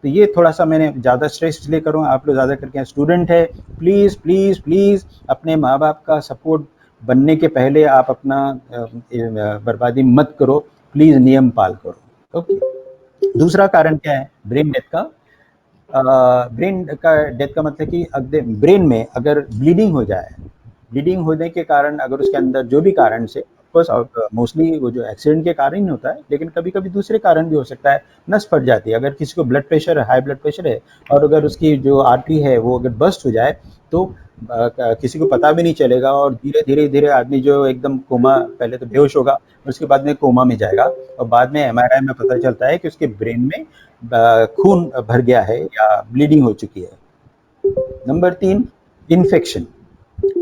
Speaker 6: तो ये थोड़ा सा मैंने ज़्यादा स्ट्रेस इसलिए करूँ, आप लोग ज़्यादा करके स्टूडेंट है, प्लीज़ प्लीज़ प्लीज़ अपने माँ बाप का सपोर्ट बनने के पहले आप अपना बर्बादी मत करो, प्लीज़ नियम पाल करो। ओके। दूसरा कारण क्या है ब्रेन डेथ का? ब्रेन का डेथ का मतलब कि अगर ब्रेन में अगर ब्लीडिंग हो जाए, ब्लीडिंग होने के कारण अगर उसके अंदर जो भी कारण से, ऑफकोर्स मोस्टली वो जो एक्सीडेंट के कारण ही होता है, लेकिन कभी कभी दूसरे कारण भी हो सकता है। नस फट जाती है, अगर किसी को ब्लड प्रेशर है, हाई ब्लड प्रेशर है, और अगर उसकी जो आर्टरी है वो अगर बस्ट हो जाए, तो किसी को पता भी नहीं चलेगा, और धीरे धीरे धीरे आदमी जो एकदम कोमा, पहले तो बेहोश होगा, उसके बाद में कोमा में जाएगा, और बाद में एमआरआई में पता चलता है कि उसके ब्रेन में खून भर गया है या ब्लीडिंग हो चुकी है। Number 3, infection.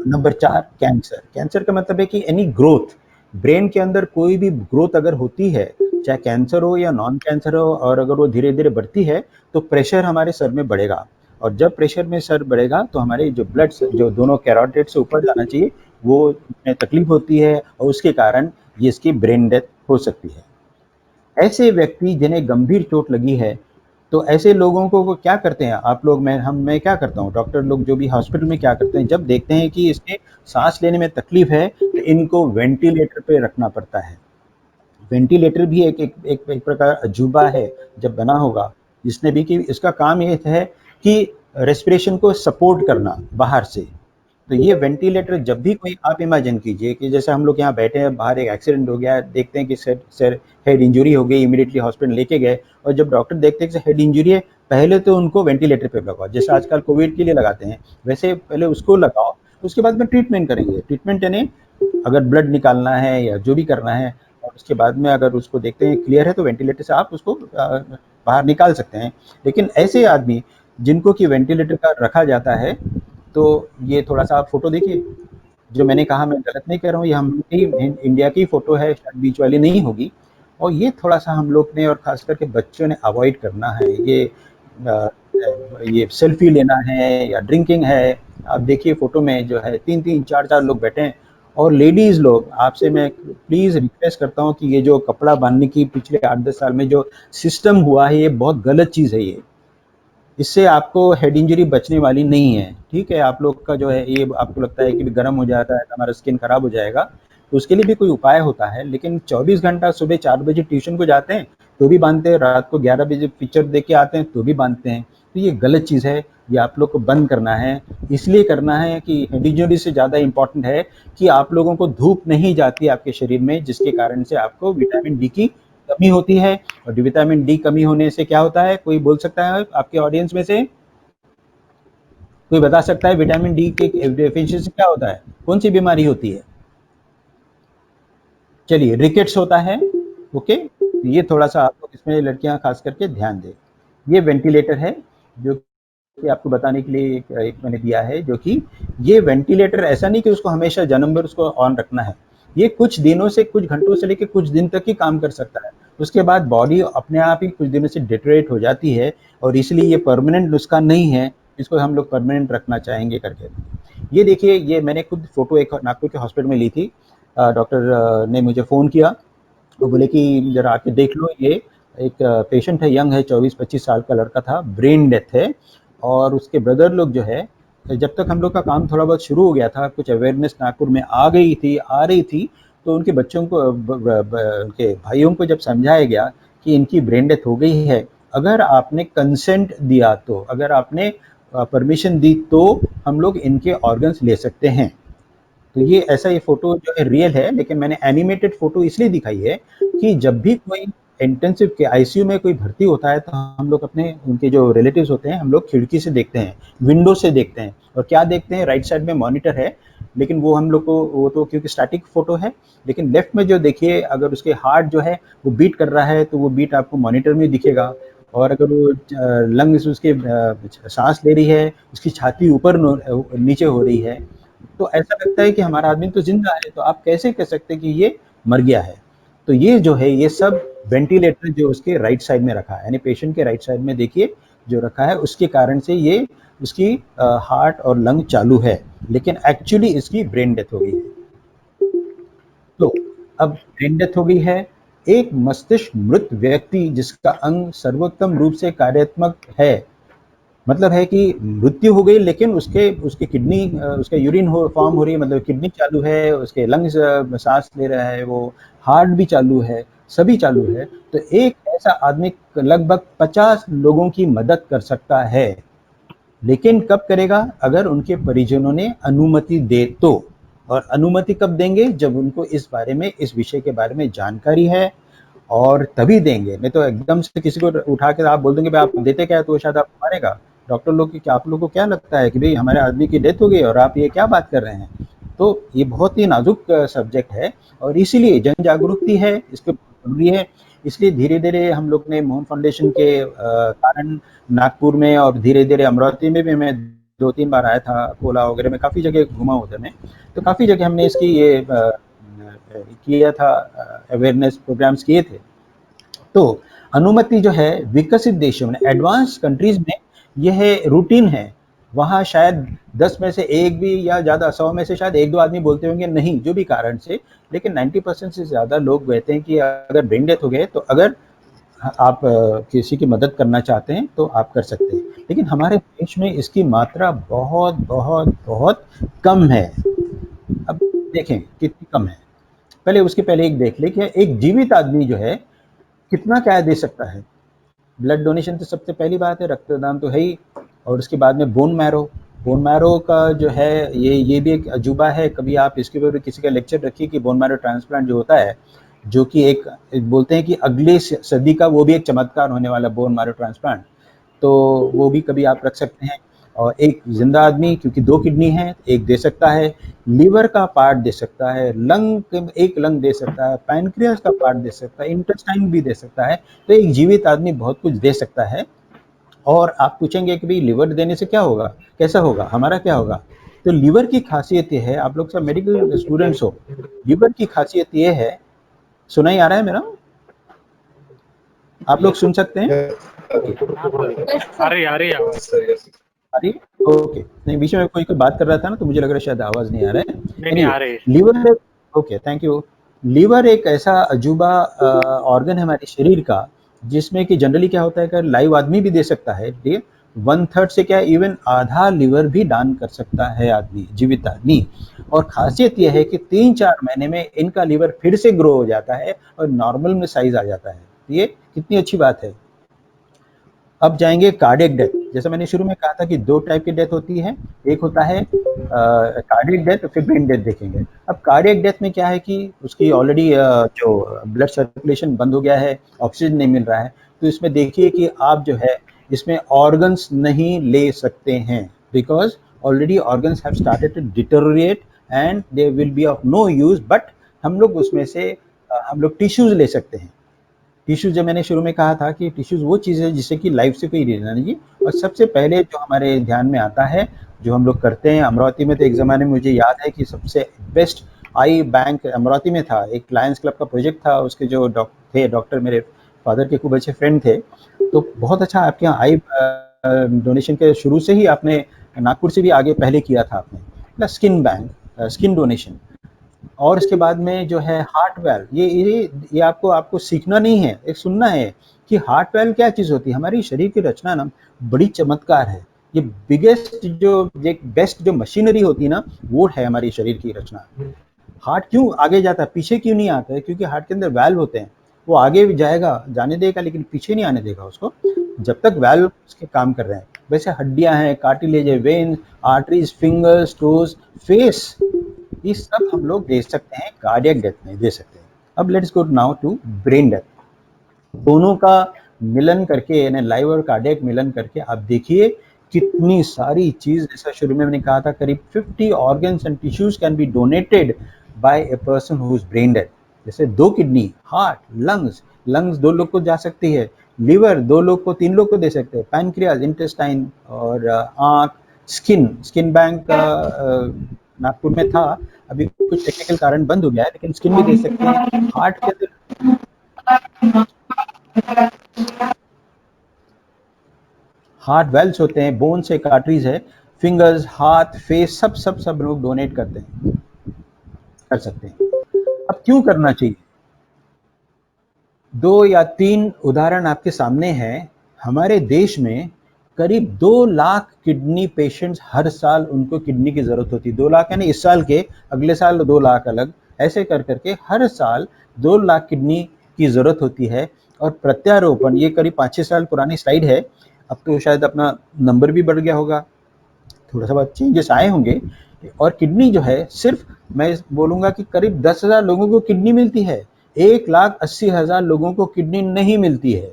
Speaker 6: Number 4, cancer. Cancer का मतलब है कि एनी ग्रोथ, ब्रेन के अंदर कोई भी ग्रोथ अगर होती है, चाहे कैंसर हो या नॉन कैंसर हो, और अगर वो धीरे धीरे बढ़ती है, तो प्रेशर हमारे सर में बढ़ेगा। और जब प्रेशर में सर बढ़ेगा, तो हमारे जो ब्लड जो दोनों कैरोटिड से ऊपर जाना चाहिए, वो में तकलीफ होती है, और उसके कारण ये इसकी ब्रेन डेथ हो सकती है। ऐसे व्यक्ति जिन्हें गंभीर चोट लगी है, तो ऐसे लोगों को वो क्या करते हैं आप लोग, मैं क्या करता हूँ, डॉक्टर लोग जो भी हॉस्पिटल में क्या करते हैं, जब देखते हैं कि इसके सांस लेने में तकलीफ है, तो इनको वेंटिलेटर पे रखना पड़ता है। वेंटिलेटर भी एक प्रकार अजूबा है जब बना होगा, जिसने भी कि इसका काम ये है कि रेस्पिरेशन को सपोर्ट करना बाहर से। तो ये वेंटिलेटर जब भी कोई, आप इमेजिन कीजिए कि जैसे हम लोग यहाँ बैठे हैं, बाहर एक एक्सीडेंट हो गया, देखते हैं कि सर हेड इंजरी हो गई, इमीडिएटली हॉस्पिटल लेके गए, और जब डॉक्टर देखते हैं कि हेड इंजरी है, पहले तो उनको वेंटिलेटर पे लगाओ, जैसे आजकल कोविड के लिए लगाते हैं, वैसे पहले उसको लगाओ, उसके बाद में ट्रीटमेंट करेंगे। ट्रीटमेंट यानी अगर ब्लड निकालना है या जो भी करना है, और उसके बाद में अगर उसको देखते हैं क्लियर है तो वेंटिलेटर से आप उसको बाहर निकाल सकते हैं। लेकिन ऐसे आदमी जिनको कि वेंटिलेटर का रखा जाता है, तो ये थोड़ा सा आप फोटो देखिए, जो मैंने कहा मैं गलत नहीं कह रहा हूँ, ये हम इंडिया की फोटो है, शायद बीच वाली नहीं होगी। और ये थोड़ा सा हम लोग ने और खास करके बच्चों ने अवॉइड करना है। ये सेल्फी लेना है या ड्रिंकिंग है। आप देखिए फोटो में जो है 3-3, 4-4 लोग बैठे हैं, और लेडीज लोग, आपसे मैं प्लीज रिक्वेस्ट करता हूँ कि ये जो कपड़ा बांधने की पिछले 8-10 साल में जो सिस्टम हुआ है, ये बहुत गलत चीज़ है। ये इससे आपको हेड इंजरी बचने वाली नहीं है। ठीक है, आप लोग का जो है ये आपको लगता है कि गर्म हो जाता है, हमारा स्किन खराब हो जाएगा, तो उसके लिए भी कोई उपाय होता है। लेकिन 24 घंटा सुबह 4 बजे ट्यूशन को जाते हैं तो भी बांधते हैं, रात को 11 बजे पिक्चर देख के आते हैं तो भी बांधते हैं। तो ये गलत चीज़ है, ये आप लोग को बंद करना है। इसलिए करना है कि हेड इंजरी से ज़्यादा इम्पोर्टेंट है कि आप लोगों को धूप नहीं जाती आपके शरीर में, जिसके कारण से आपको विटामिन डी की कमी होती है। और विटामिन डी कमी होने से क्या होता है, कोई बोल सकता है आपके ऑडियंस में से? कोई बता सकता है विटामिन डी के डेफिशिएंसी से क्या होता है, कौन सी बीमारी होती है? चलिए, रिकेट्स होता है। ओके, ये थोड़ा सा आप लोग इसमें लड़कियां खास करके ध्यान दें। ये वेंटिलेटर है जो कि आपको बताने के लिए एक मैंने दिया है, जो कि ये वेंटिलेटर ऐसा नहीं कि उसको हमेशा जन्म भर उसको ऑन रखना है। ये कुछ दिनों से, कुछ घंटों से लेकर कुछ दिन तक ही काम कर सकता है। उसके बाद बॉडी अपने आप ही कुछ दिनों से डिटेरियोरेट हो जाती है, और इसलिए ये परमानेंट नुस्खा नहीं है, इसको हम लोग परमानेंट रखना चाहेंगे करके। ये देखिए, ये मैंने खुद फोटो एक नागपुर के हॉस्पिटल में ली थी। डॉक्टर ने मुझे फ़ोन किया, वो बोले कि जरा आके देख लो। ये एक पेशेंट है, यंग है, 24-25 साल का लड़का था, ब्रेन डेथ है। और उसके ब्रदर लोग जो है, जब तक हम लोग का काम थोड़ा बहुत शुरू हो गया था, कुछ अवेयरनेस नागपुर में आ रही थी, तो उनके बच्चों को उनके भाइयों को जब समझाया गया कि इनकी ब्रेन डेथ हो गई है, अगर आपने कंसेंट दिया तो, अगर आपने परमिशन दी तो हम लोग इनके ऑर्गन्स ले सकते हैं। तो ये ऐसा, ये फोटो जो है रियल है, लेकिन मैंने एनिमेटेड फोटो इसलिए दिखाई है कि जब भी कोई इंटेंसिव के आईसीयू में कोई भर्ती होता है, तो हम लोग अपने, उनके जो रिलेटिव्स होते हैं, हम लोग खिड़की से देखते हैं, विंडो से देखते हैं। और क्या देखते हैं, राइट साइड में मॉनिटर है, लेकिन वो हम लोग को, वो तो क्योंकि स्टैटिक फोटो है, लेकिन लेफ्ट में जो देखिए, अगर उसके हार्ट जो है वो बीट कर रहा है, तो वो बीट आपको मॉनिटर में दिखेगा। और अगर वो लंग्स उसके सांस ले रही है, उसकी छाती ऊपर नीचे हो रही है, तो ऐसा लगता है कि हमारा आदमी तो जिंदा है, तो आप कैसे कह सकते हैं कि ये मर गया है? तो ये जो है, ये सब वेंटिलेटर जो उसके राइट साइड में रखा है, यानी पेशेंट के राइट साइड में देखिए जो रखा है, उसके कारण से ये उसकी हार्ट और लंग चालू है, लेकिन एक्चुअली इसकी ब्रेन डेथ हो गई है। तो अब ब्रेन डेथ हो गई है, एक मस्तिष्क मृत व्यक्ति जिसका अंग सर्वोत्तम रूप से कार्यात्मक है, मतलब है कि मृत्यु हो गई, लेकिन उसके किडनी, उसका यूरिन फॉर्म हो रही है, मतलब किडनी चालू है, उसके लंग्स सांस ले रहा है, वो हार्ट भी चालू है, सभी चालू है। तो एक ऐसा आदमी लगभग 50 लोगों की मदद कर सकता है, लेकिन कब करेगा? अगर उनके परिजनों ने अनुमति दे तो। और अनुमति कब देंगे? जब उनको इस बारे में, इस विषय के बारे में जानकारी है, और तभी देंगे। नहीं तो एकदम से किसी को उठा के आप बोल देंगे भाई आप देते क्या है, तो शायद आपको मारेगा। डॉक्टर लोग की क्या, आप लोग को क्या लगता है कि भाई हमारे आदमी की डेथ हो गई और आप ये क्या बात कर रहे हैं? तो ये बहुत ही नाजुक सब्जेक्ट है, और इसीलिए जन जागरूकता है, इसको जरूरी है। इसलिए धीरे धीरे हम लोग ने मोहन फाउंडेशन के कारण नागपुर में, और धीरे धीरे अमरावती में भी मैं 2-3 बार आया था, कोला वगैरह में काफ़ी जगह घुमा उधर में, तो काफ़ी जगह हमने इसकी ये किया था, अवेयरनेस प्रोग्राम्स किए थे। तो अनुमति जो है विकसित देशों में, एडवांस कंट्रीज में यह रूटीन है। वहाँ शायद 10 में से एक भी, या ज़्यादा 100 में से शायद 1-2 आदमी बोलते होंगे नहीं, जो भी कारण से, लेकिन 90% से ज़्यादा लोग कहते हैं कि अगर ब्रेन डेथ हो गए तो अगर आप किसी की मदद करना चाहते हैं तो आप कर सकते हैं। लेकिन हमारे देश में इसकी मात्रा बहुत बहुत बहुत कम है। अब देखें कितनी कम है, पहले उसके पहले एक देख ले कि एक जीवित आदमी जो है कितना क्या दे सकता है। ब्लड डोनेशन तो सबसे पहली बात है, रक्तदान तो है ही, और उसके बाद में बोन मैरो का जो है, ये भी एक अजूबा है। कभी आप इसके ऊपर किसी का लेक्चर रखिए कि बोन मैरो ट्रांसप्लांट जो होता है, जो कि एक बोलते हैं कि अगले सदी का वो भी एक चमत्कार होने वाला बोन मैरो ट्रांसप्लांट, तो वो भी कभी आप रख सकते हैं। और एक जिंदा आदमी क्योंकि 2 किडनी है, एक दे सकता है, लीवर का पार्ट दे सकता है, एक लंग दे सकता है, पैनक्रियास का पार्ट दे सकता है, इंटेस्टाइन भी दे सकता है। तो एक जीवित आदमी बहुत कुछ दे सकता है। और आप पूछेंगे कि भाई लिवर देने से क्या होगा, कैसा होगा, हमारा क्या होगा? तो लिवर की खासियत ये है, आप लोग सब मेडिकल स्टूडेंट्स हो, लिवर की खासियत ये है, सुनाई आ रहा है मेरा? आप लोग सुन सकते हैं?
Speaker 1: आ रही आवाज।
Speaker 6: अरे ओके, नहीं बीच में कोई बात कर रहा था ना, तो मुझे लग रहा है शायद आवाज नहीं आ रहा है।
Speaker 1: नहीं आ रही।
Speaker 6: Liver, okay thank you. Liver एक ऐसा अजूबा ऑर्गन है हमारे शरीर का, जिसमें कि जनरली क्या होता है कि लाइव आदमी भी दे सकता है, ठीक है, 1/3 से क्या इवन आधा लीवर भी दान कर सकता है आदमी, जीवित आदमी। और खासियत यह है कि 3-4 महीने में इनका लीवर फिर से ग्रो हो जाता है और नॉर्मल में साइज आ जाता है। ये कितनी अच्छी बात है। अब जाएंगे कार्डियक डेथ। जैसे मैंने शुरू में कहा था कि 2 टाइप की डेथ होती है, एक होता है कार्डियक डेथ, फिर ब्रेन डेथ देखेंगे। अब कार्डियक डेथ में क्या है कि उसकी ऑलरेडी जो ब्लड सर्कुलेशन बंद हो गया है, ऑक्सीजन नहीं मिल रहा है, तो इसमें देखिए कि आप जो है इसमें ऑर्गन्स नहीं ले सकते हैं, because already organs have started to deteriorate and they will be of no use. But हम लोग उसमें से हम लोग टिश्यूज ले सकते हैं। टिश्यूज, जब मैंने शुरू में कहा था कि टिश्यूज वो चीज़ है जिससे कि लाइफ से कोई लेना नहीं। और सबसे पहले जो हमारे ध्यान में आता है, जो हम लोग करते हैं अमरावती में, तो एक ज़माने में मुझे याद है कि सबसे बेस्ट आई बैंक अमरावती में था। एक लायंस क्लब का प्रोजेक्ट था, उसके जो डॉक्टर मेरे फादर के खूब अच्छे फ्रेंड थे। तो बहुत अच्छा आपके यहाँ आई डोनेशन के शुरू से ही आपने नागपुर से भी आगे पहले किया था आपने, plus skin bank, skin donation. और इसके बाद में जो है हार्ट वेल्व, ये आपको सीखना नहीं है, एक सुनना है कि हार्ट वेल्व क्या चीज़ होती है। हमारी शरीर की रचना ना बड़ी चमत्कार है। ये बिगेस्ट जो बेस्ट जो मशीनरी होती है ना, वो है हमारी शरीर की रचना। हार्ट क्यों आगे जाता है, पीछे क्यों नहीं आता है? क्योंकि हार्ट के अंदर वेल्व होते हैं, वो आगे भी जाएगा, जाने देगा, लेकिन पीछे नहीं आने देगा उसको, जब तक वेल्व उसके काम कर रहे हैं। वैसे हड्डियां हैं, कार्टिलेज है, veins, arteries, fingers, toes, face, ये सब हम लोग दे सकते हैं, कार्डियक डेथ में दे सकते हैं। अब let's go now to brain death. दोनों का मिलन करके, यानी लाइव और कार्डियक मिलन करके आप देखिए कितनी सारी चीज, जैसा शुरू में मैंने कहा था, करीब 50 organs and tissues can be donated bye a person who is brain dead. जैसे 2 किडनी, हार्ट, लंग्स 2 लोग को जा सकती है, लीवर 2 लोग को, 3 लोग को दे सकते हैं, पैनक्रियाज, इंटेस्टाइन और आंख, स्किन बैंक नागपुर में था, अभी कुछ टेक्निकल कारण बंद हो गया है, लेकिन स्किन भी दे सकते हैं। हार्ट के अंदर हार्ट वेल्स होते हैं, बोन से कार्टरीज है, फिंगर्स, हाथ, फेस, सब लोग डोनेट करते हैं, कर सकते हैं। अब क्यों करना चाहिए? 2 या 3 उदाहरण आपके सामने हैं। हमारे देश में करीब 2 लाख किडनी पेशेंट्स हर साल, उनको किडनी की जरूरत होती है। 2 लाख यानी इस साल के, अगले साल 2 लाख अलग, ऐसे कर करके हर साल 2 लाख किडनी की जरूरत होती है। और प्रत्यारोपण, ये करीब 5-6 साल पुरानी स्लाइड है, अब तो शायद अपना नंबर भी बढ़ गया होगा, थोड़ा सा बहुत चेंजेस आए होंगे। और किडनी जो है, सिर्फ मैं बोलूँगा कि करीब 10,000 लोगों को किडनी मिलती है, 1,80,000 लोगों को किडनी नहीं मिलती है।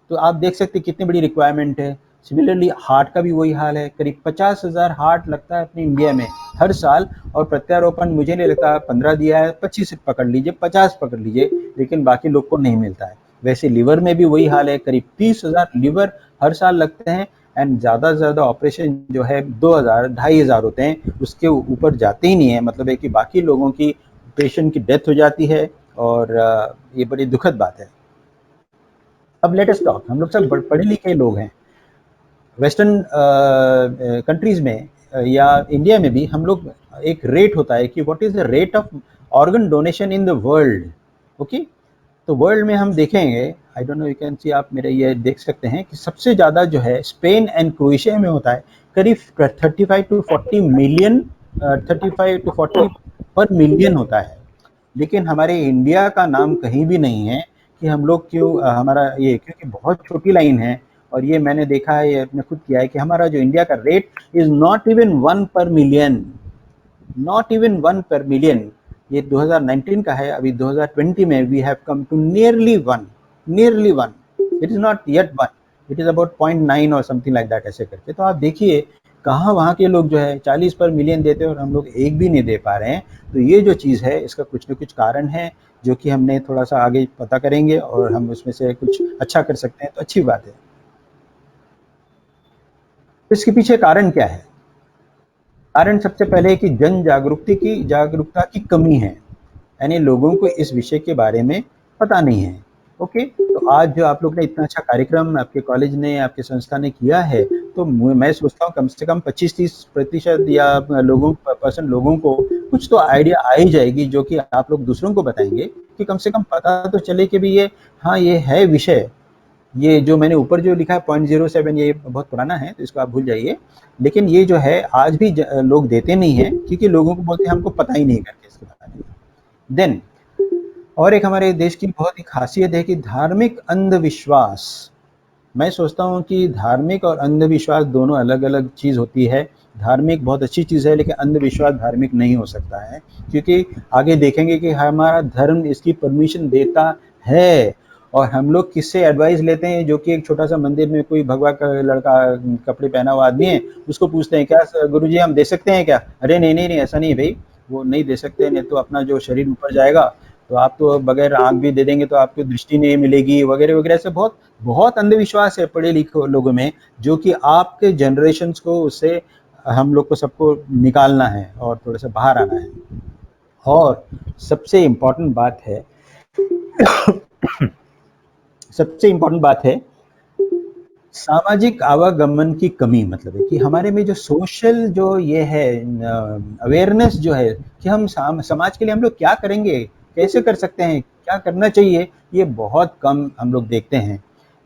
Speaker 6: तो आप देख सकते कितनी बड़ी रिक्वायरमेंट है। सिमिलरली हार्ट का भी वही हाल है, करीब 50,000 हार्ट लगता है अपनी इंडिया में हर साल। और प्रत्यारोपण मुझे नहीं लगता 15 दिया है, 25 पकड़ लीजिए, 50 पकड़ लीजिए, लेकिन बाकी लोग को नहीं मिलता है। वैसे लीवर में भी वही हाल है, करीब 30,000 लीवर हर साल लगते हैं। एंड ज़्यादा से ज़्यादा ऑपरेशन जो है 2,000, 2,500 होते हैं, उसके ऊपर जाते ही नहीं है। मतलब है कि बाकी लोगों की, पेशेंट की डेथ हो जाती है, और ये बड़ी दुखद बात है। अब लेट अस टॉक, हम लोग सब पढ़े लिखे लोग हैं। वेस्टर्न कंट्रीज में या इंडिया में भी हम लोग, एक रेट होता है कि what is the rate of organ donation in the world. Okay, तो वर्ल्ड में हम देखेंगे, I don't know, you can see, आप मेरे ये देख सकते हैं कि सबसे ज़्यादा जो है स्पेन एंड क्रोएशिया में होता है, करीब 35 to 40 मिलियन, 35 to 40 पर मिलियन होता है। लेकिन हमारे इंडिया का नाम कहीं भी नहीं है कि हम लोग क्यों, हमारा ये, क्योंकि बहुत छोटी लाइन है। और ये मैंने देखा है, ये मैंने खुद किया है कि हमारा जो इंडिया का रेट इज नॉट इवन 1 पर मिलियन, नॉट इवन 1 पर मिलियन। ये 2019 का है, अभी 2020 में we have come to nearly 1, it is not yet 1, it is about 0.9 और समथिंग लाइक दैट, ऐसे करके। तो आप देखिए कहाँ वहाँ के लोग जो है 40 पर मिलियन देते हैं और हम लोग एक भी नहीं दे पा रहे हैं। तो ये जो चीज़ है इसका कुछ न कुछ कारण है जो कि हमने थोड़ा सा आगे पता करेंगे और हम उसमें से कुछ अच्छा कर सकते हैं तो अच्छी बात है। इसके पीछे कारण क्या है? कारण सबसे पहले है कि जागरूकता की कमी है, यानी लोगों को इस विषय के बारे में पता नहीं है। ओके, तो आज जो आप लोग ने इतना अच्छा कार्यक्रम आपके कॉलेज ने, आपके संस्था ने किया है, तो मैं सोचता हूँ कम से कम 25-30% या परसेंट लोगों को कुछ तो आइडिया आ ही जाएगी, जो कि आप लोग दूसरों को बताएंगे कि कम से कम पता तो चले कि भी ये हाँ ये है विषय। ये जो मैंने ऊपर जो लिखा है 0.07 ये बहुत पुराना है तो इसको आप भूल जाइए, लेकिन ये जो है आज भी लोग देते नहीं हैं क्योंकि लोगों को बोलते हैं हमको पता ही नहीं करके इसके बारे में। देन और एक हमारे देश की बहुत ही खासियत है कि धार्मिक अंधविश्वास। मैं सोचता हूँ कि धार्मिक और अंधविश्वास दोनों अलग अलग चीज़ होती है। धार्मिक बहुत अच्छी चीज़ है लेकिन अंधविश्वास धार्मिक नहीं हो सकता है, क्योंकि आगे देखेंगे कि हमारा धर्म इसकी परमिशन देता है। और हम लोग किससे एडवाइस लेते हैं? जो कि एक छोटा सा मंदिर में कोई भगवा का लड़का कपड़े पहना हुआ आदमी है, उसको पूछते हैं क्या गुरुजी हम दे सकते हैं क्या? अरे नहीं नहीं नहीं, ऐसा नहीं भाई, वो नहीं दे सकते, नहीं तो अपना जो शरीर ऊपर जाएगा, तो आप तो बगैर आँख भी दे देंगे तो आपको दृष्टि नहीं मिलेगी वगैरह वगैरह। ऐसे बहुत बहुत अंधविश्वास है पढ़े लिखे लोगों में, जो कि आपके जनरेशन्स को उससे हम लोग को सबको निकालना है और थोड़ा सा बाहर आना है। और सबसे इम्पोर्टेंट बात है सामाजिक आवागमन की कमी। मतलब है कि हमारे में जो सोशल जो ये है अवेयरनेस जो है कि हम समाज के लिए हम लोग क्या करेंगे, कैसे कर सकते हैं, क्या करना चाहिए, ये बहुत कम हम लोग देखते हैं।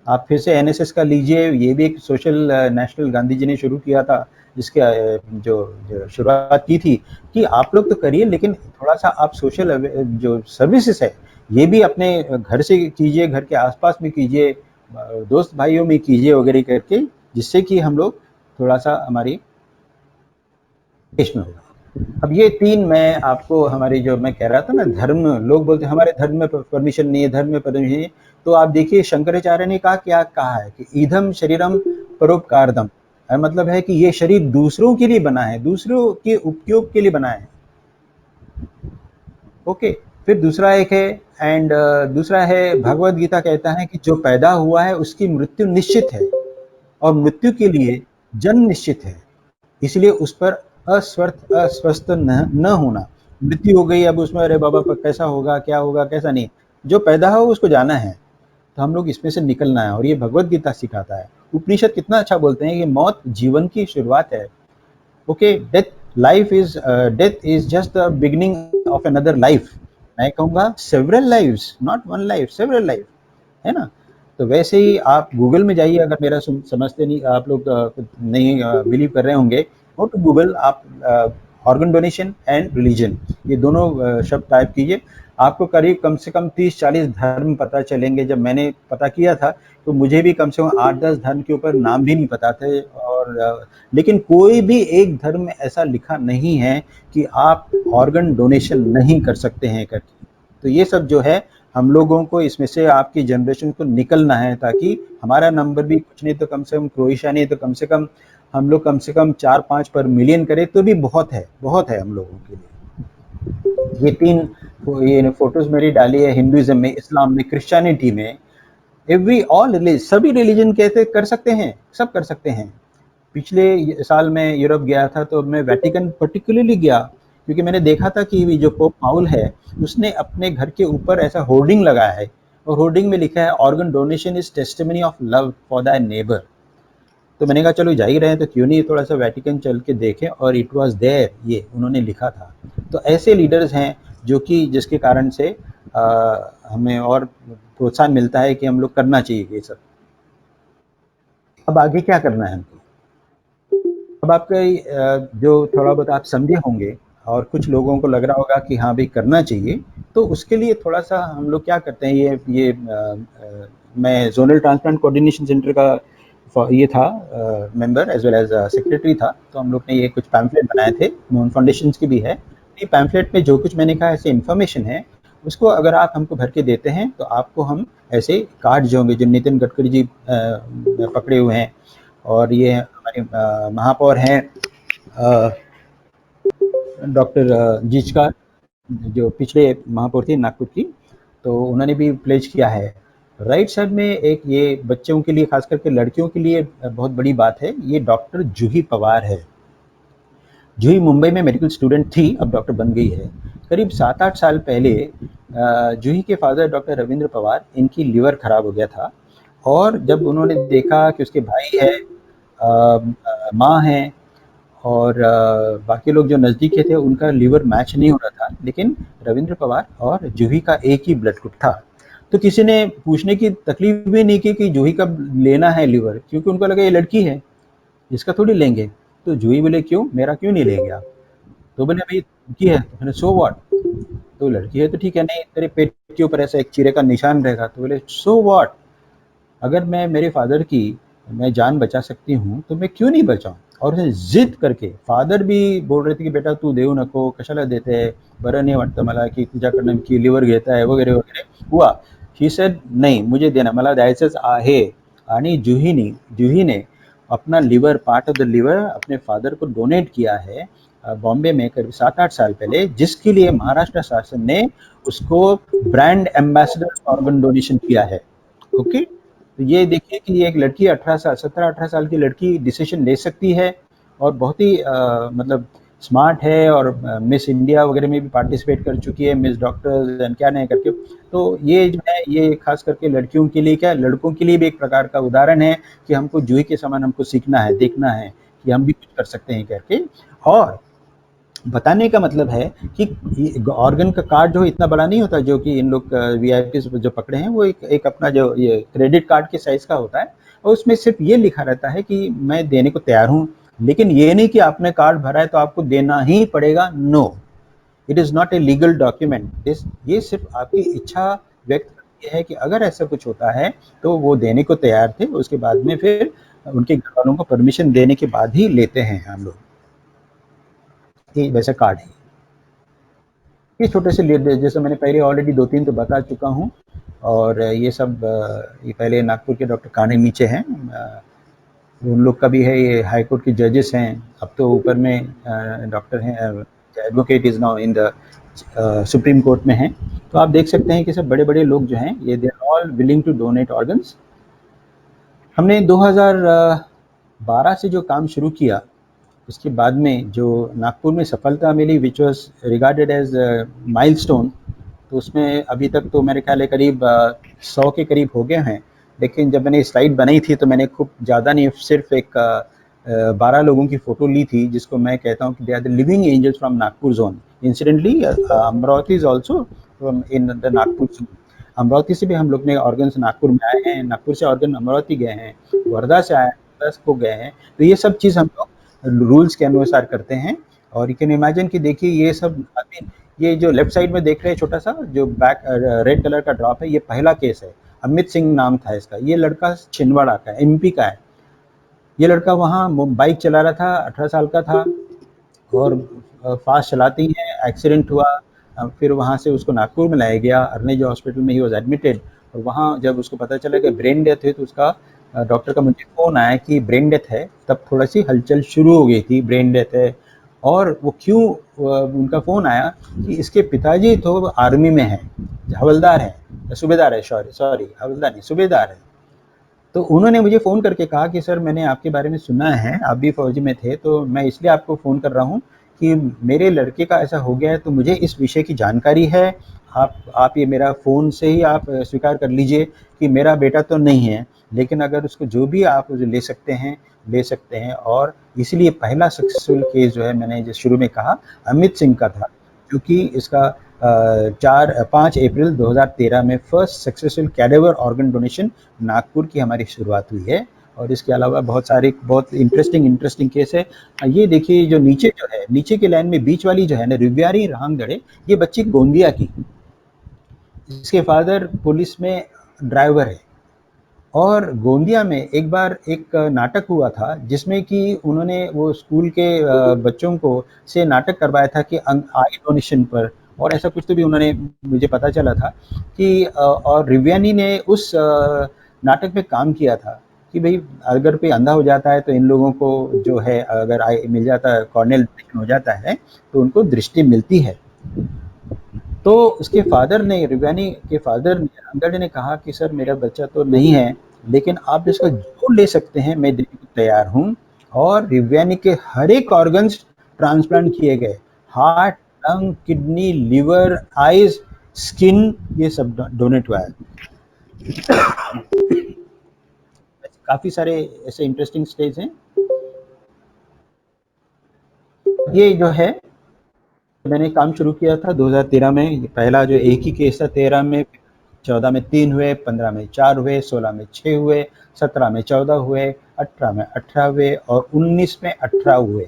Speaker 6: आप फिर से एनएसएस का लीजिए, ये भी एक सोशल नेशनल गांधी जी ने शुरू किया था, जिसके जो शुरुआत की थी कि आप लोग तो करिए लेकिन थोड़ा सा आप सोशल जो सर्विसेज है ये भी अपने घर से कीजिए, घर के आसपास में कीजिए, दोस्त भाइयों में कीजिए वगैरह करके, जिससे कि हम लोग थोड़ा सा हमारी देश में होगा। अब ये 3 मैं आपको हमारी जो मैं कह रहा था ना, धर्म, लोग बोलते हैं हमारे धर्म में परमिशन नहीं है, धर्म में परमिशन नहीं है। तो आप देखिए शंकराचार्य ने क्या कहा है कि ईधम शरीरम परोपकारदम, मतलब है कि ये शरीर दूसरों के लिए बना है, दूसरों के उपयोग के लिए बना है। ओके, फिर दूसरा एक है दूसरा है भगवत गीता कहता है कि जो पैदा हुआ है उसकी मृत्यु निश्चित है और मृत्यु के लिए जन्म निश्चित है, इसलिए उस पर अस्वस्थ न होना। मृत्यु हो गई, अब उसमें अरे बाबा कैसा होगा, क्या होगा, कैसा नहीं, जो पैदा हो उसको जाना है, तो हम लोग इसमें से निकलना है और ये भगवत गीता सिखाता है। उपनिषद कितना अच्छा बोलते हैं कि मौत जीवन की शुरुआत है। Okay, death is just the beginning of another life. मैं कहूँगा several lives, not one life, several life, है ना। तो वैसे ही आप गूगल में जाइए, अगर मेरा समझते नहीं आप लोग नहीं बिलीव कर रहे होंगे, और तो गूगल आप ऑर्गन डोनेशन एंड रिलीजन ये दोनों शब्द टाइप कीजिए, आपको करीब कम से कम 30-40 धर्म पता चलेंगे। जब मैंने पता किया था तो मुझे भी कम से कम 8-10 धर्म के ऊपर नाम भी नहीं पता थे, और लेकिन कोई भी एक धर्म में ऐसा लिखा नहीं है कि आप ऑर्गन डोनेशन नहीं कर सकते हैं करके। तो ये सब जो है हम लोगों को इसमें से आपकी जनरेशन को निकलना है, ताकि हमारा नंबर भी कुछ नहीं तो कम से कम क्रोएशिया नहीं तो कम से कम हम लोग कम से कम 4-5 पर मिलियन करें तो भी बहुत है हम लोगों के लिए। ये 3 फोटोज मेरी डाली है, हिंदुइज्म में, इस्लाम में, क्रिश्चियनिटी में, सभी रिलीजन कैसे कर सकते हैं, सब कर सकते हैं। पिछले साल मैं यूरोप गया था तो मैं वेटिकन पर्टिकुलरली गया क्योंकि मैंने देखा था कि जो पोप पाउल है उसने अपने घर के ऊपर ऐसा होर्डिंग लगाया है और होर्डिंग में लिखा है organ donation is testimony of love for the neighbour. तो मैंने कहा चलो जा ही रहे हैं तो क्यों नहीं थोड़ा सा वेटिकन चल के देखें, और इट वाज देयर, ये उन्होंने लिखा था। तो ऐसे लीडर्स हैं जो कि जिसके कारण से हमें और प्रोत्साहन मिलता है कि हम लोग करना चाहिए ये सब। अब आगे क्या करना है हमको? अब आपके जो थोड़ा बहुत आप समझे होंगे और कुछ लोगों को लग रहा होगा कि हाँ भाई करना चाहिए, तो उसके लिए थोड़ा सा हम लोग क्या करते हैं, मैं जोनल ट्रांसप्लांट कोऑर्डिनेशन सेंटर का ये था member as well as secretary था। तो हम लोग ने ये कुछ पैम्फलेट बनाए थे, नॉन फाउंडेशंस की भी है। ये पैम्फलेट में जो कुछ मैंने कहा ऐसे इन्फॉर्मेशन है, उसको अगर आप हमको भर के देते हैं तो आपको हम ऐसे कार्ड जो होंगे जो नितिन गडकरी जी पकड़े हुए हैं, और ये हमारे महापौर हैं डॉक्टर जिचका, जो पिछले महापौर थी नागपुर की, तो उन्होंने भी प्लेज किया है। राइट साइड में एक ये बच्चों के लिए, खास करके लड़कियों के लिए बहुत बड़ी बात है, ये डॉक्टर जूही पवार है। जूही मुंबई में मेडिकल स्टूडेंट थी, अब डॉक्टर बन गई है। करीब 7-8 साल पहले जूही के फादर डॉक्टर रविंद्र पवार, इनकी लीवर खराब हो गया था, और जब उन्होंने देखा कि उसके भाई है, माँ है, और बाकी लोग जो नज़दीक के थे उनका लीवर मैच नहीं हो रहा था, लेकिन रविंद्र पवार और जूही का एक ही ब्लड ग्रुप था। तो किसी ने पूछने की तकलीफ भी नहीं की कि जूही का लेना है लीवर, क्योंकि उनको लगा ये लड़की है, इसका थोड़ी लेंगे। तो जूही बोले क्यों, मेरा क्यों नहीं लेंगे आप? तो बोले भाई लड़की है। तो मैंने सो व्हाट, तो लड़की है तो ठीक है, नहीं तेरे पेट के ऊपर ऐसा एक चीरे का निशान रहेगा। तो बोले सो व्हाट, अगर मैं मेरे फादर की मैं जान बचा सकती हूँ तो मैं क्यों नहीं बचाऊँ। और उसने जिद करके, फादर भी बोल रहे थे की बेटा तू देऊ नको, कशाला देते, बरं नाही वाटतं मला की तुझ्याकडनं की लिव्हर घेत आहे वगैरे वगैरे हुआ। ही सेड नहीं मुझे देना, मला द्यायचंच आहे। आणि जूहीने अपना liver, part of the liver अपने फादर को डोनेट किया है बॉम्बे में करीब 7-8 साल पहले, जिसके लिए महाराष्ट्र शासन ने उसको ब्रांड एम्बेसडर ऑर्गन डोनेशन किया है। ओके, तो ये देखिए कि ये एक लड़की 17-18 साल की लड़की डिसीजन ले सकती है, और बहुत ही मतलब स्मार्ट है, और मिस इंडिया वगैरह में भी पार्टिसिपेट कर चुकी है, मिस डॉक्टर्स एंड क्या नहीं करके। तो ये जो है, ये खास करके लड़कियों के लिए, क्या लड़कों के लिए भी एक प्रकार का उदाहरण है कि हमको जूही के समान हमको सीखना है, देखना है कि हम भी कुछ कर सकते हैं करके। और बताने का मतलब है कि ऑर्गन का कार्ड जो इतना बड़ा नहीं होता, जो कि इन लोग वीआईपी जो पकड़े हैं, वो एक अपना जो ये क्रेडिट कार्ड के साइज का होता है, और उसमें सिर्फ ये लिखा रहता है कि मैं देने को तैयार हूँ, लेकिन ये नहीं कि आपने कार्ड भरा है तो आपको देना ही पड़ेगा। No, it is not a legal document. ये सिर्फ आपकी इच्छा व्यक्त करती है कि अगर ऐसा कुछ होता है तो वो देने को तैयार थे। उसके बाद में फिर उनके घर वालों को परमिशन देने के बाद ही लेते हैं हम लोग, ये वैसा कार्ड है। ये छोटे से जैसे मैंने पहले ऑलरेडी 2-3 तो बता चुका हूँ, और ये सब ये पहले नागपुर के डॉक्टर काने नीचे हैं, उन लोग का भी है, ये हाई कोर्ट के जजेस हैं, अब तो ऊपर में डॉक्टर हैं, advocate is now in the supreme court में हैं। तो आप देख सकते हैं कि सब बड़े बड़े लोग जो हैं, ये they are all willing to donate organs. हमने 2012 से जो काम शुरू किया, उसके बाद में जो नागपुर में सफलता मिली, which was regarded as milestone, तो उसमें अभी तक तो मेरे ख्याल है करीब 100 के करीब हो गए हैं। लेकिन जब मैंने स्लाइड बनाई थी तो मैंने खूब ज़्यादा नहीं, सिर्फ एक 12 लोगों की फ़ोटो ली थी, जिसको मैं कहता हूँ कि they are the living angels from Nagpur zone. Incidentally Amravati is also in the Nagpur zone. Amravati से भी हम लोग ने ऑर्गन्स नागपुर में आए हैं, नागपुर से ऑर्गन अमरावती गए हैं, वर्धा से आए हैं, वर्धा को गए हैं। तो ये सब चीज़ हम लोग रूल्स के अनुसार करते हैं। और यू कैन इमेजिन कि देखिए ये सब अभी, ये जो लेफ्ट साइड में देख रहे हैं छोटा सा जो बैक रेड कलर का ड्रॉप है, ये पहला केस है। अमित सिंह नाम था इसका, ये लड़का छिंदवाड़ा का, एमपी का है। ये लड़का वहाँ बाइक चला रहा था, 18 साल का था, और फास्ट चलाती है, एक्सीडेंट हुआ। फिर वहाँ से उसको नागपुर में लाया गया, अर्नेज हॉस्पिटल में ही वॉज एडमिटेड। और वहाँ जब उसको पता चला कि ब्रेन डेथ है, तो उसका डॉक्टर का मुझे फ़ोन आया कि ब्रेन डेथ है। तब थोड़ा सी हलचल शुरू हो गई थी, ब्रेन डेथ है। और वो क्यों उनका फ़ोन आया कि इसके पिताजी तो आर्मी में हैं, हवलदार हैं, सूबेदार है, सॉरी हवलदार नहीं, सूबेदार है। तो उन्होंने मुझे फ़ोन करके कहा कि सर मैंने आपके बारे में सुना है, आप भी फ़ौजी में थे, तो मैं इसलिए आपको फ़ोन कर रहा हूँ कि मेरे लड़के का ऐसा हो गया है, तो मुझे इस विषय की जानकारी है। आप ये मेरा फ़ोन से ही आप स्वीकार कर लीजिए कि मेरा बेटा तो नहीं है, लेकिन अगर उसको जो भी आप ले सकते हैं। और इसलिए पहला सक्सेसफुल केस जो है, मैंने जो शुरू में कहा अमित सिंह का था, क्योंकि इसका 5 अप्रैल 2013 में first successful cadaver organ donation Nagpur की हमारी शुरुआत हुई है। और इसके अलावा बहुत सारे बहुत इंटरेस्टिंग केस है। ये देखिए जो नीचे जो है, नीचे की लाइन में बीच वाली जो है ना, रिव्यारी रामगढ़े, ये बच्ची गोंदिया की, इसके फादर पुलिस में ड्राइवर है। और गोंदिया में एक बार एक नाटक हुआ था, जिसमें कि उन्होंने वो स्कूल के बच्चों को से नाटक करवाया था कि आई डोनेशन पर, और ऐसा कुछ तो भी उन्होंने, मुझे पता चला था कि और रिव्यानी ने उस नाटक में काम किया था। कि भाई अगर कोई अंधा हो जाता है तो इन लोगों को जो है अगर आई मिल जाता है, कॉर्नियल हो जाता है तो उनको दृष्टि मिलती है। तो उसके फादर ने, रिवानी के फादर ने, अंकल ने कहा कि सर मेरा बच्चा तो नहीं है, लेकिन आप इसका जो ले सकते हैं मैं देने को तैयार हूँ। और रिवानी के हर एक ऑर्गन्स ट्रांसप्लांट किए गए, heart, lung, kidney, liver, eyes, skin, ये सब डोनेट हुआ है। काफी सारे ऐसे इंटरेस्टिंग स्टेज हैं। ये जो है मैंने काम शुरू किया था 2013 में। ये पहला जो एक ही केस था, 13 में, 14 में 3 हुए, 15 में 4 हुए, 16 में 6 हुए, 17 में 14 हुए, 18 में 18 हुए और 19 में 18 हुए।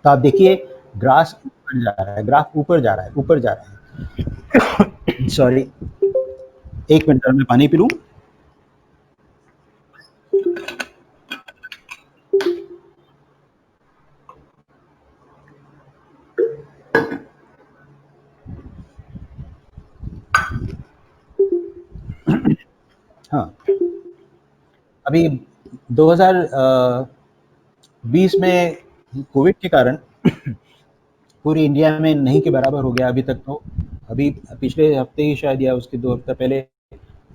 Speaker 6: तो आप देखिए ग्राफ ऊपर जा रहा है, ग्राफ ऊपर जा रहा है, ऊपर जा रहा है। सॉरी, एक मिनट में पानी पी लूं। हाँ, अभी 2020 में कोविड के कारण पूरी इंडिया में नहीं के बराबर हो गया अभी तक। तो अभी पिछले हफ्ते ही शायद या उसके 2 हफ्ते पहले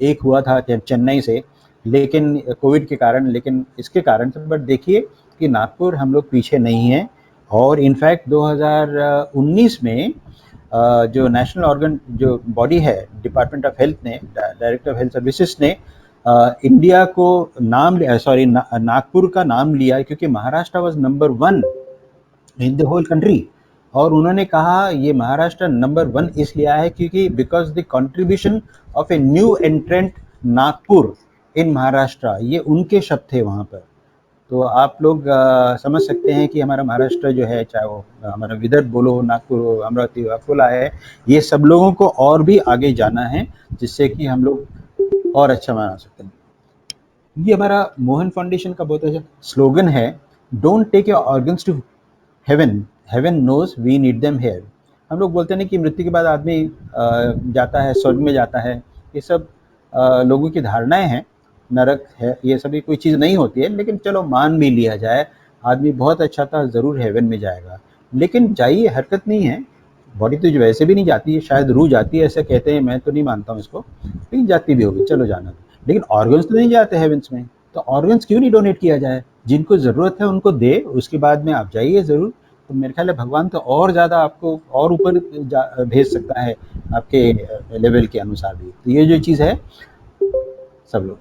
Speaker 6: एक हुआ था चेन्नई से, लेकिन कोविड के कारण, लेकिन इसके कारण से। बट देखिए कि नागपुर हम लोग पीछे नहीं हैं। और इनफैक्ट 2019 में जो नेशनल ऑर्गन जो बॉडी है, डिपार्टमेंट ऑफ हेल्थ ने, डायरेक्टर ऑफ हेल्थ सर्विसेज ने इंडिया को नागपुर का नाम लिया, क्योंकि Maharashtra was number 1 in the whole country. और उन्होंने कहा ये महाराष्ट्र नंबर 1 इसलिए आया है क्योंकि because the contribution of a new entrant Nagpur in Maharashtra, ये उनके शब्द थे वहाँ पर। तो आप लोग समझ सकते हैं कि हमारा महाराष्ट्र जो है, चाहे वो हमारा विदर्भ बोलो, नागपुर हो, अमरावती हो, अकोला है, ये सब लोगों को और भी आगे जाना है, जिससे कि हम लोग और अच्छा बना सकते हैं। ये हमारा मोहन फाउंडेशन का बहुत अच्छा स्लोगन है, don't take your organs to heaven, heaven knows we need them here. हम लोग बोलते हैं कि मृत्यु के बाद आदमी जाता है, स्वर्ग में जाता है। ये सब लोगों की धारणाएं हैं, नरक है, ये सभी कोई चीज़ नहीं होती है। लेकिन चलो मान भी लिया जाए, आदमी बहुत अच्छा था, ज़रूर हेवन में जाएगा। लेकिन जाइए, हरकत नहीं है, बॉडी तो जो वैसे भी नहीं जाती है, शायद रूह जाती है ऐसा कहते हैं, मैं तो नहीं मानता हूँ इसको, लेकिन जाती भी होगी, चलो जाना। लेकिन ऑर्गन्स तो नहीं जाते हेवंस में, तो ऑर्गन्स क्यों नहीं डोनेट किया जाए? जिनको ज़रूरत है उनको दे, उसके बाद में आप जाइए ज़रूर। तो मेरे ख्याल है भगवान तो और ज़्यादा आपको और ऊपर भेज सकता है आपके लेवल के अनुसार भी। तो ये जो चीज़ है, सब लोग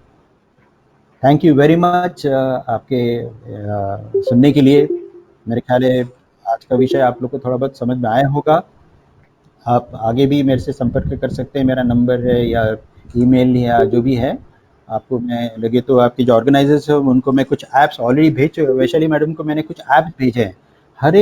Speaker 6: थैंक यू वेरी मच आपके सुनने के लिए। मेरे ख्याल है आज का विषय आप लोग को थोड़ा बहुत समझ में आया होगा। आप आगे भी मेरे से संपर्क कर सकते हैं, मेरा नंबर है या ईमेल या जो भी है। आपको मैं लगे तो आपके जो ऑर्गेनाइजर्स हैं उनको मैं कुछ ऐप्स ऑलरेडी भेज, वैशाली मैडम को मैंने कुछ ऐप्स भेजे हैं। हर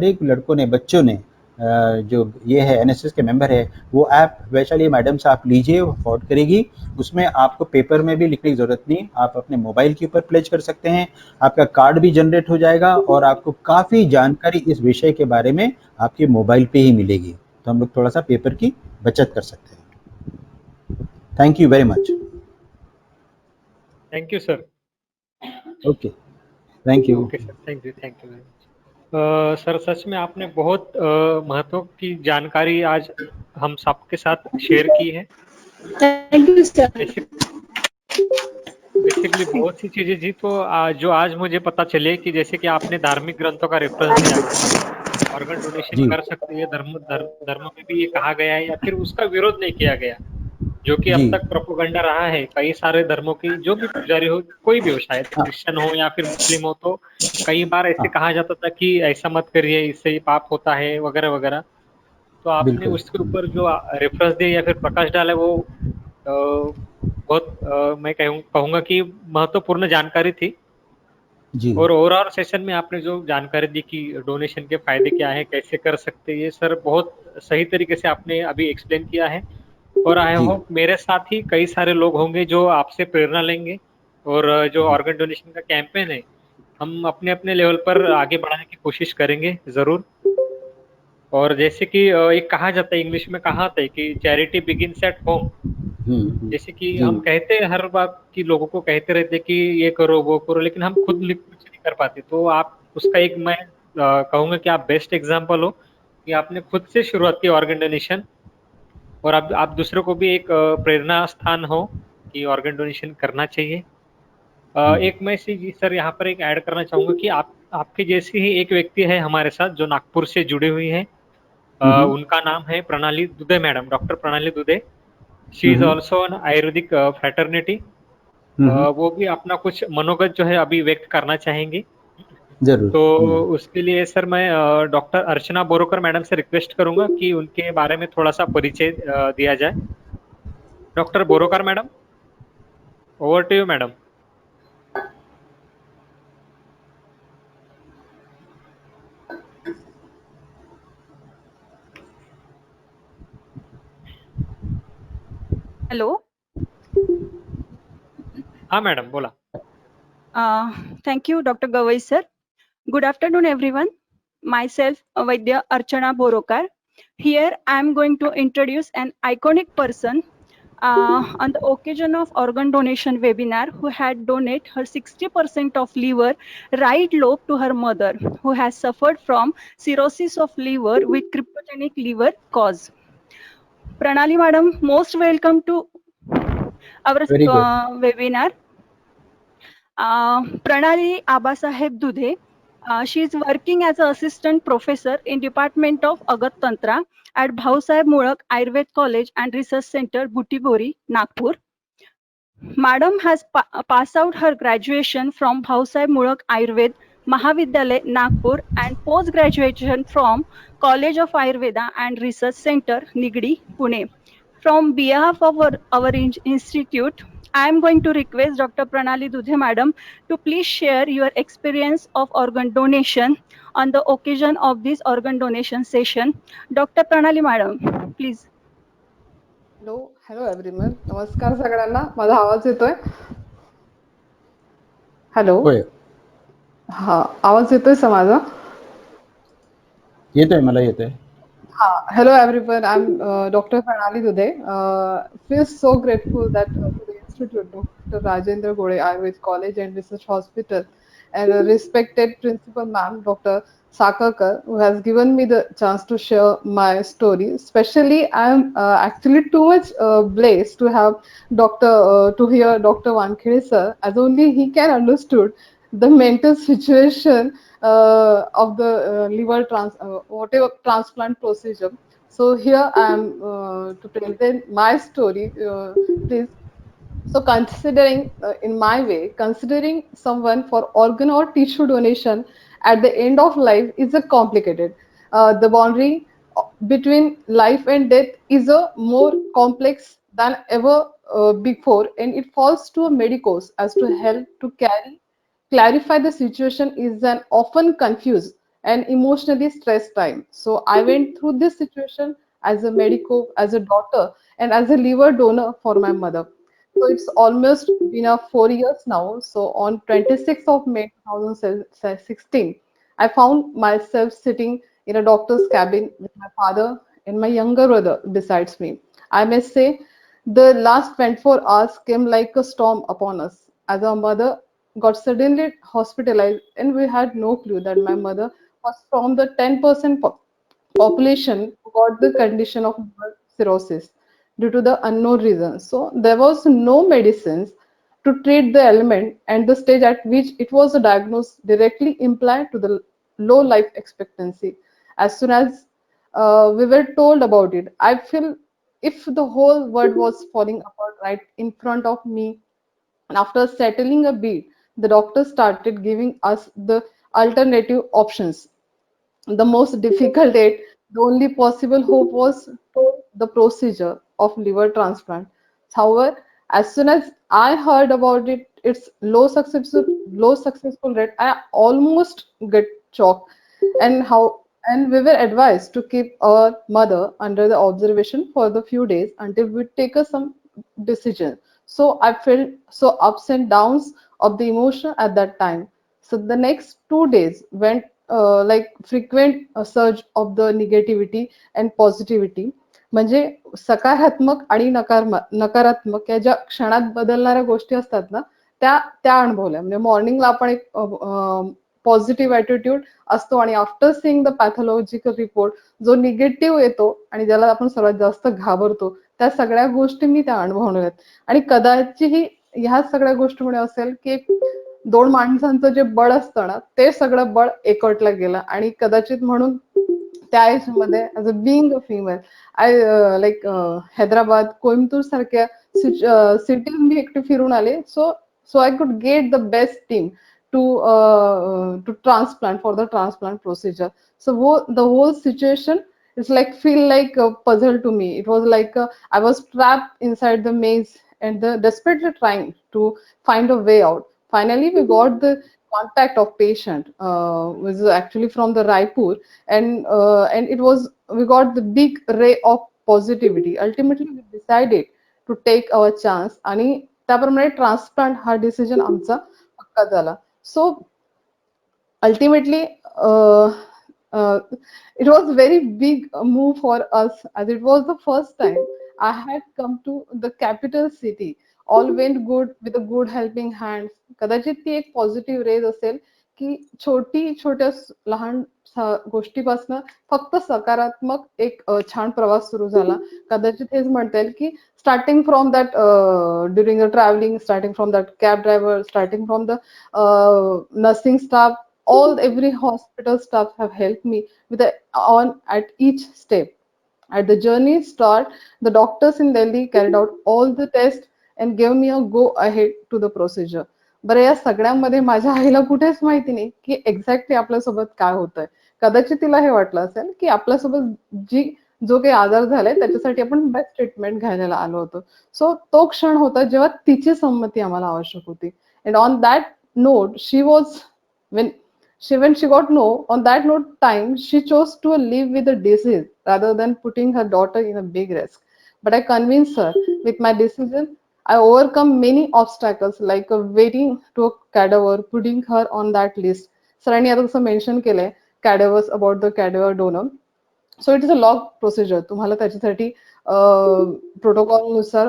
Speaker 6: एक लड़कों ने, बच्चों ने, जो ये है एनएसएस के मेंबर है, वो ऐप वैशाली मैडम से आप लीजिए, वो फॉरवर्ड करेगी। उसमें आपको पेपर में भी लिखने की ज़रूरत नहीं, आप अपने मोबाइल के ऊपर प्लेज कर सकते हैं, आपका कार्ड भी जनरेट हो जाएगा और आपको काफ़ी जानकारी इस विषय के बारे में आपके मोबाइल पे ही मिलेगी। तो हम लोग थोड़ा सा पेपर की बचत कर सकते हैं। Thank you very much.
Speaker 1: Thank you sir.
Speaker 6: Okay, thank you.
Speaker 1: Okay sir, thank you very much. Sir सच में आपने बहुत महत्व की जानकारी आज हम सबके साथ शेयर की है।
Speaker 4: Thank you sir.
Speaker 1: बेसिकली बहुत सी चीजें जी तो जो आज मुझे पता चले कि जैसे कि आपने धार्मिक ग्रंथों का रेफरेंस दिया, ऑर्गन डोनेशन
Speaker 6: जी
Speaker 1: कर सकते हैं, धर्म में भी ये कहा गया है या फिर उसका विरोध नहीं किया गया, जो कि अब
Speaker 6: जी,
Speaker 1: तक प्रोपोगंडा रहा है कई सारे धर्मों की। जो भी पुजारी हो, कोई भी हो, शायद
Speaker 6: हाँ
Speaker 1: क्रिश्चियन हो या फिर मुस्लिम हो, तो कई बार ऐसे
Speaker 6: हाँ,
Speaker 1: कहा जाता था कि ऐसा मत करिए, इससे ये पाप होता है वगैरह वगैरह। तो आपने
Speaker 6: बिल्कुल।
Speaker 1: उसके ऊपर जो रेफरेंस दिया या फिर प्रकाश डाला, वो बहुत मैं कहूँगा कि महत्वपूर्ण जानकारी थी।
Speaker 6: जी,
Speaker 1: और ओवरऑल सेशन में आपने जो जानकारी दी कि डोनेशन के फायदे क्या है, कैसे कर सकते हैं, ये सर बहुत सही तरीके से आपने अभी एक्सप्लेन किया है। और आई
Speaker 6: जी,
Speaker 1: होप मेरे साथ ही कई सारे लोग होंगे जो आपसे प्रेरणा लेंगे और जो
Speaker 6: जी,
Speaker 1: ऑर्गन डोनेशन का कैंपेन है, हम अपने अपने लेवल पर आगे बढ़ाने की कोशिश करेंगे जरूर। और जैसे कि एक कहा जाता है, इंग्लिश में कहा जाता है कि चैरिटी बिगिंस एट होम। जैसे कि
Speaker 6: जी
Speaker 1: हम कहते हैं हर बात कि लोगों को कहते रहते कि ये करो वो करो, लेकिन हम खुद लिख कुछ नहीं कर पाते। तो आप उसका एक मैं कहूंगा कि आप बेस्ट एग्जाम्पल हो कि आपने खुद से शुरुआत की ऑर्गन डोनेशन, और आप दूसरों को भी एक प्रेरणा स्थान हो कि ऑर्गन डोनेशन करना चाहिए। एक मैं सर यहाँ पर एक ऐड करना चाहूंगा कि आप आपके जैसे ही एक व्यक्ति है हमारे साथ जो नागपुर से जुड़े हुए हैं। उनका नाम है प्रणाली दुबे मैडम, डॉक्टर प्रणाली Dubey. She is also an Ayurvedic fraternity. वो भी अपना कुछ मनोगत जो है अभी व्यक्त करना चाहेंगे।
Speaker 6: जरूर।
Speaker 1: तो उसके लिए सर मैं डॉक्टर अर्चना बोरोकर मैडम से रिक्वेस्ट करूंगा कि उनके बारे में थोड़ा सा परिचय दिया जाए। Doctor Borokar madam, over to you madam.
Speaker 7: Hello.
Speaker 1: हाँ मैडम बोला।
Speaker 7: Thank you, Dr. Gawai sir. Good afternoon, everyone. Myself, Vaidya Archana Borokar. Here, I am going to introduce an iconic person on the occasion of organ donation webinar who had donated her 60% of liver right lobe to her mother, who has suffered from cirrhosis of liver with cryptogenic liver cause. Pranali madam, most welcome to our
Speaker 6: Very good.
Speaker 7: webinar. Pranali Abasaheb Dudhe. She is working as an assistant professor in Department of Agat Tantra at Bhausaheb Mulak Ayurved College and Research Center, Butibori, Nagpur. Madam has passed out her graduation from Bhausaheb Mulak Ayurved Mahavidyalay, Nagpur, and post-graduation from College of Ayurveda and Research Center, Nigdi, Pune. From behalf of our institute, I am going to request Dr. Pranali Dudhe Madam to please share your experience of organ donation on the occasion of this organ donation session. Dr. Pranali Madam, please.
Speaker 8: Hello everyone, नमस्कार सगळ्यांना. माझा आवाज येतोय? हॅलो,
Speaker 6: होय,
Speaker 8: हा आवाज येतोय सा माझा?
Speaker 6: येतोय, मला येतोय.
Speaker 8: Hello everyone, I'm Dr. Pranali Dudhe. Feel so grateful that to the Institute, Dr. Rajendra Gode Ayurved College and Research Hospital, and a respected principal ma'am, Dr. Sakarkar, who has given me the chance to share my story. Especially, I'm actually too much blessed to have to hear Dr. Wankhede sir, as only he can understood the mental situation of the whatever transplant procedure. So here I am to present my story. Please. So considering in my way, considering someone for organ or tissue donation at the end of life is a complicated. The boundary between life and death is a more complex than ever before, and it falls to a medicos as to help to clarify the situation is an often confused and emotionally stressed time. So I went through this situation as a medico, as a daughter, and as a liver donor for my mother. So it's almost been 4 years now. So on 26th of May 2016, I found myself sitting in a doctor's cabin with my father and my younger brother besides me. I must say, the last 24 hours came like a storm upon us. As our mother got suddenly hospitalized, and we had no clue that my mother was from the 10% population who got the condition of liver cirrhosis due to the unknown reason. So there was no medicines to treat the ailment, and the stage at which it was diagnosed directly implied to the low life expectancy. As soon as we were told about it, I feel if the whole world was falling apart right in front of me. And after settling a bit, the doctor started giving us the alternative options. The most difficult yet the only possible hope was the procedure of liver transplant. However, as soon as I heard about it, its low successful rate, I almost get shocked. And we were advised to keep our mother under the observation for the few days until we take some decision. So I felt so ups and downs of the emotion at that time. So the next 2 days went like frequent surge of the negativity and positivity. म्हणजे सकारात्मक आणि नकारात्मक या ज्या क्षणात बदलणाऱ्या गोष्टी असतात ना, त्या अनुभवल्या. म्हणजे मॉर्निंगला आपण एक पॉझिटिव्ह ॲटिट्यूड असतो आणि after seeing the pathological report जो निगेटिव्ह येतो आणि ज्याला आपण सर्वात जास्त घाबरतो, त्या सगळ्या गोष्टी मी त्या अनुभवल्या आहेत. आणि कदाचित ह्या सगळ्या गोष्टीमुळे असेल की 2 माणसांचं जे बळ असतं ना, ते सगळं बळ एकवटलं गेलं आणि कदाचित म्हणून त्या एजमध्ये as a being a female I like Hyderabad, Coimbatore सारख्या सिटीज मी एकटी फिरून आले. So I could get the best team to transplant for the transplant procedure. So the whole situation is like feel like a puzzle to me. It was like I was trapped inside the maze and desperately trying to find a way out. Finally, we got the contact of patient, was actually from the Raipur, and it was we got the big ray of positivity. Ultimately, we decided to take our chance आणि त्याप्रमाणे ट्रान्सप्लांट हा डिसिजन आमचा पक्का झाला. So ultimately, uh, it was very big move for us as it was the first time I had come to the capital city. All went good with a good helping hands. कदाचित ती एक पॉझिटिव्ह रेज असेल की छोट्या लहान गोष्टीपासून फक्त सकारात्मक एक छान प्रवास सुरू झाला. कदाचित हेच म्हणता येईल की starting from that during the traveling, starting from that cab driver, starting from the nursing staff, every hospital staff have helped me with on at each step. At the journey start, the doctors in Delhi carried out all the tests and gave me a go ahead to the procedure. बरं, या सगळ्यामध्ये माझ्या आईला कुठेच माहिती नाही की एक्झॅक्टली आपल्यासोबत काय होतंय. कदाचित तिला हे वाटलं असेल की आपल्यासोबत जो काही आजार झालाय त्याच्यासाठी आपण बेस्ट ट्रीटमेंट घ्यायला आलो होतो. सो तो क्षण होता जेव्हा तिची संमती आम्हाला आवश्यक होती. And on that note she was when she got no on that note time, she chose to live with the disease rather than putting her daughter in a big risk. But I convinced her with my decision. I overcome many obstacles like waiting to a cadaver, putting her on that list. सरांनी आता तसं मेन्शन केलंय cadavers about the cadaver donor. So it is a log procedure. तुम्हाला त्याच्यासाठी प्रोटोकॉल नुसार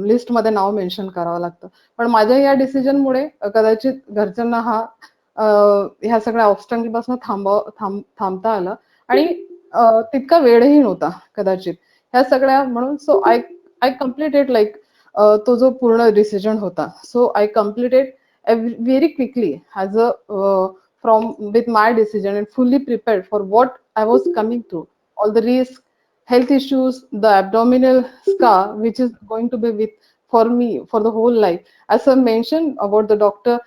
Speaker 8: लिस्टमध्ये नाव मेन्शन करावं लागतं. पण माझ्या या डिसिजनमुळे कदाचित घरच्यांना ह्या सगळ्या ऑब्स्टॅकल पासून थांबता आलं आणि तितका वेळही नव्हता कदाचित ह्या सगळ्या म्हणून. सो आय कम्प्लिटेड लाईक तो जो पूर्ण डिसिजन होता. So I completed very quickly as a from with my decision and fully prepared for what I was coming through, all the risk, health issues, the abdominal scar, which is going to be with for me for the whole life. As I mentioned about the doctor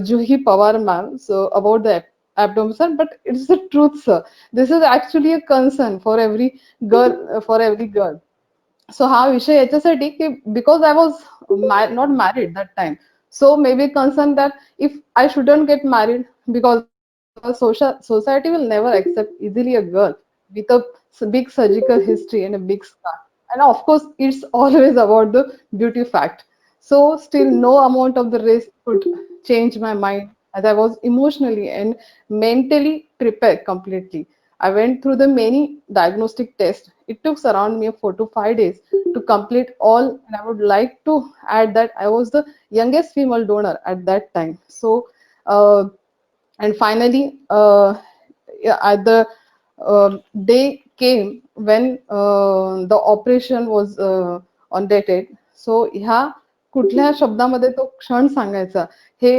Speaker 8: Juhi Pawar ma'am, so about the abdomen, sir, but it's the truth, sir. This is actually a concern for every girl. So हा विषय याच्यासाठी की because I was not married that time, so maybe concerned that if I shouldn't get married because society will never accept easily a girl with a big surgical history and a big scar. And of course, it's always about the beauty fact. So still no amount of the risk could change my mind as I was emotionally and mentally prepared completely. I went through the many diagnostic tests. It took around me 4 to 5 days to complete all, and I would like to add that I was the youngest female donor at that time. So, and finally, at the day came when the operation was on dated. So ह्या कुठल्या शब्दामध्ये तो क्षण सांगायचा हे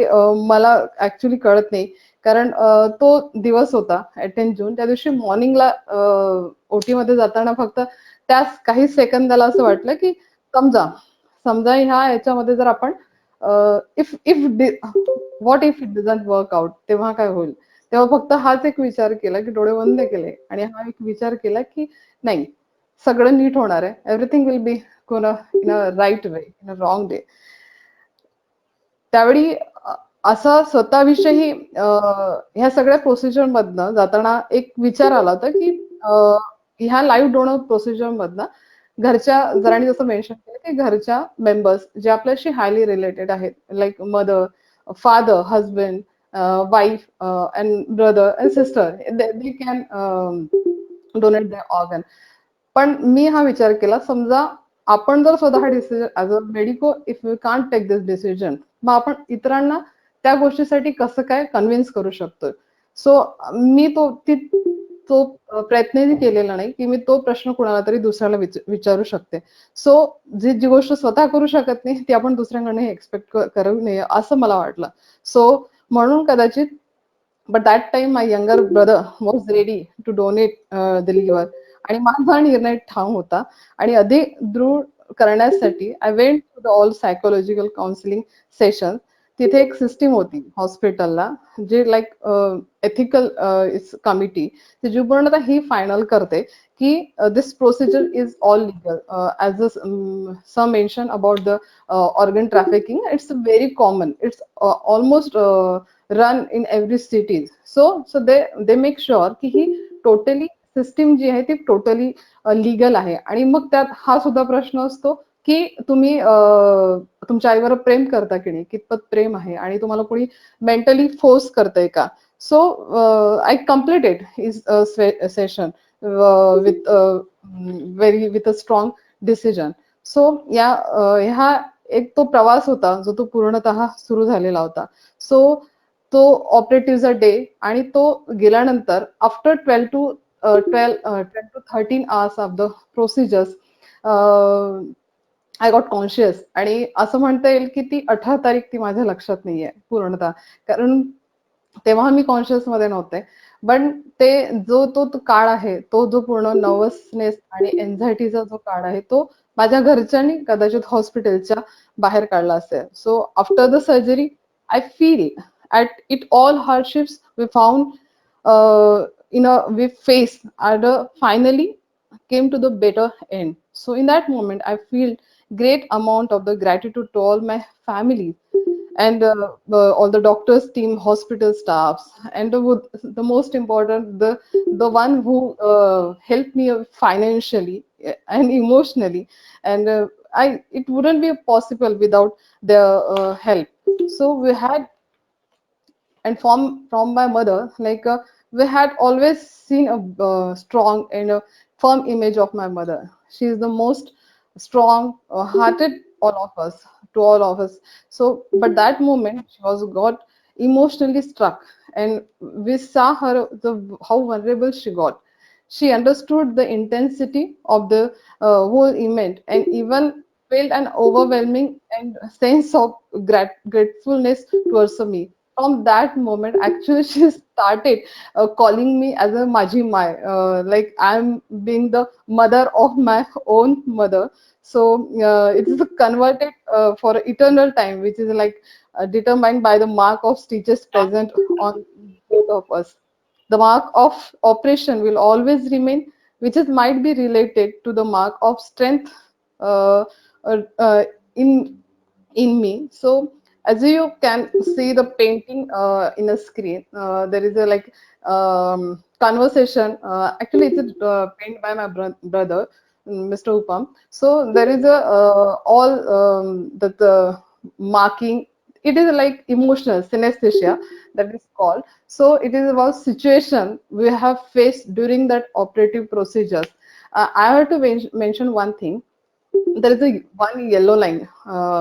Speaker 8: मला ऍक्च्युली कळत नाही. कारण तो दिवस होता 10 जून. त्या दिवशी मॉर्निंगला ओटी मध्ये जाताना फक्त त्या काही सेकंदाला असं वाटलं की समजा ह्या याच्यामध्ये जर आपण if what if it doesn't work out, तेव्हा काय होईल. तेव्हा फक्त हाच एक विचार केला की डोळे बंद केले आणि हा एक विचार केला की नाही, सगळं नीट होणार आहे. Everything will be in a right way, in a wrong day. त्यावेळी असं स्वतःविषयी ह्या सगळ्या प्रोसिजर मधनं जाताना एक विचार आला होता की ह्या लाईव्ह डोनर प्रोसिजर मधनं घरच्या, जरांनी जसं मेन्शन केलं की घरच्या मेंबर्स जे आपल्याशी हायली रिलेटेड आहेत, like mother, father, husband, wife, and brother and sister, they can donate their organ. पण मी हा विचार केला, समजा आपण जर स्वतः हा decision as a medico if you can't take this decision, मग आपण इतरांना त्या गोष्टीसाठी कसं काय कन्व्हिन्स करू शकतो. सो मी तो प्रयत्नही केलेला नाही की मी तो प्रश्न कुणाला तरी दुसऱ्याला विचारू शकते. सो जी गोष्ट स्वतः करू शकत नाही ती आपण दुसऱ्यांकडे एक्सपेक्ट करू नये असं मला वाटलं. सो म्हणून कदाचित, but that time my younger brother was ready to donate the liver, आणि माझा निर्णय ठाम होता. आणि अधिक दृढ करण्यासाठी I went to the all psychological counselling session. तिथे एक सिस्टीम होती हॉस्पिटलला, जे लाईक एथिकल कमिटी, जी पूर्णतः ही फायनल करते की this procedure is all legal. As a some mention about the organ trafficking, it's very common, it's almost run in every cities. So they make sure की ही टोटली सिस्टीम जी आहे ती टोटली लीगल आहे. आणि मग त्यात हा सुद्धा प्रश्न असतो की तुम्ही तुमच्या आईवर प्रेम करता की नाही, कितपत प्रेम आहे, आणि तुम्हाला कोणी मेंटली फोर्स करतंय का. So I completed his session with with a strong decision. सो ह्या एक तो प्रवास होता जो तो पूर्णतः सुरू झालेला होता. सो तो ऑपरेटिव्हचा डे, आणि तो गेल्यानंतर after 12 to 13 hours of the procedures I got conscious. आणि असं म्हणता येईल की ती 18 तारीख ती माझ्या लक्षात नाहीये पूर्णतः, कारण तेव्हा मी कॉन्शियस मध्ये नव्हते. पण ते तो काळ आहे, तो जो पूर्ण नर्वसनेस आणि एन्झायटीचा जो काळ आहे, तो माझ्या घरच्यांनी कदाचित हॉस्पिटलच्या बाहेर काढला असेल. So after the surgery I feel at it all hardships we found we faced and finally came to the better end. So in that moment, I feel great amount of the gratitude to all my family and all the doctors team, hospital staffs, and the most important, the one who helped me financially and emotionally. And it wouldn't be possible without their help. So we had, and from my mother, like we had always seen a strong and a firm image of my mother. She is the most strong hearted all of us. So but that moment she was got emotionally struck, and we saw her how vulnerable she got. She understood the intensity of the whole event, and even felt an overwhelming and sense of gratefulness towards me. From that moment, actually, she started calling me as a Maji Mai, like I'm being the mother of my own mother. So it is converted for eternal time, which is like determined by the mark of stitches present on both of us. The mark of operation will always remain, which is might be related to the mark of strength uh, uh, uh, in in me. So as you can see the painting in a screen, there is a like conversation. Actually, it's painted by my brother, Mr. Upam. So there is a all the marking. It is like emotional synesthesia that is called. So it is about situation we have faced during that operative procedures. I have to mention one thing. There is a one yellow line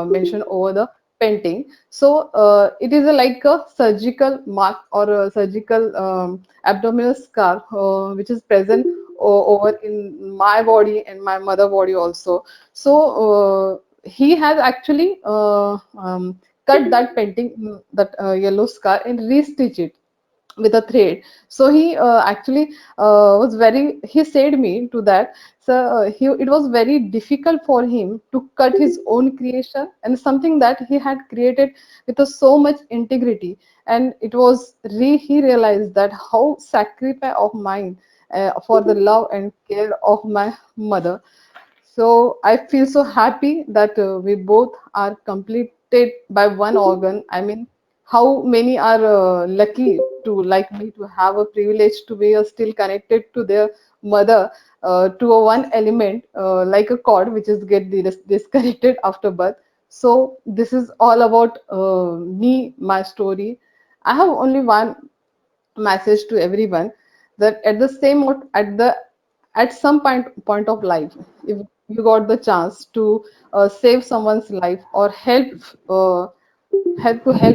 Speaker 8: mentioned over the painting. So it is like a surgical mark or a surgical abdominal scar which is present over in my body and my mother body also. So he has actually cut that painting, that yellow scar, and restitch it with a thread. So he actually was very, he said me to that. So it was very difficult for him to cut his own creation and something that he had created with so much integrity. And it was he realized that how sacrifice of mine for the love and care of my mother. So I feel so happy that we both are completed by one organ. I mean, how many are lucky to like me to have a privilege to be still connected to their mother, to a one element like a cord which is get disconnected after birth. So this is all about me, my story. I have only one message to everyone, that at the at some point of life, if you got the chance to save someone's life or help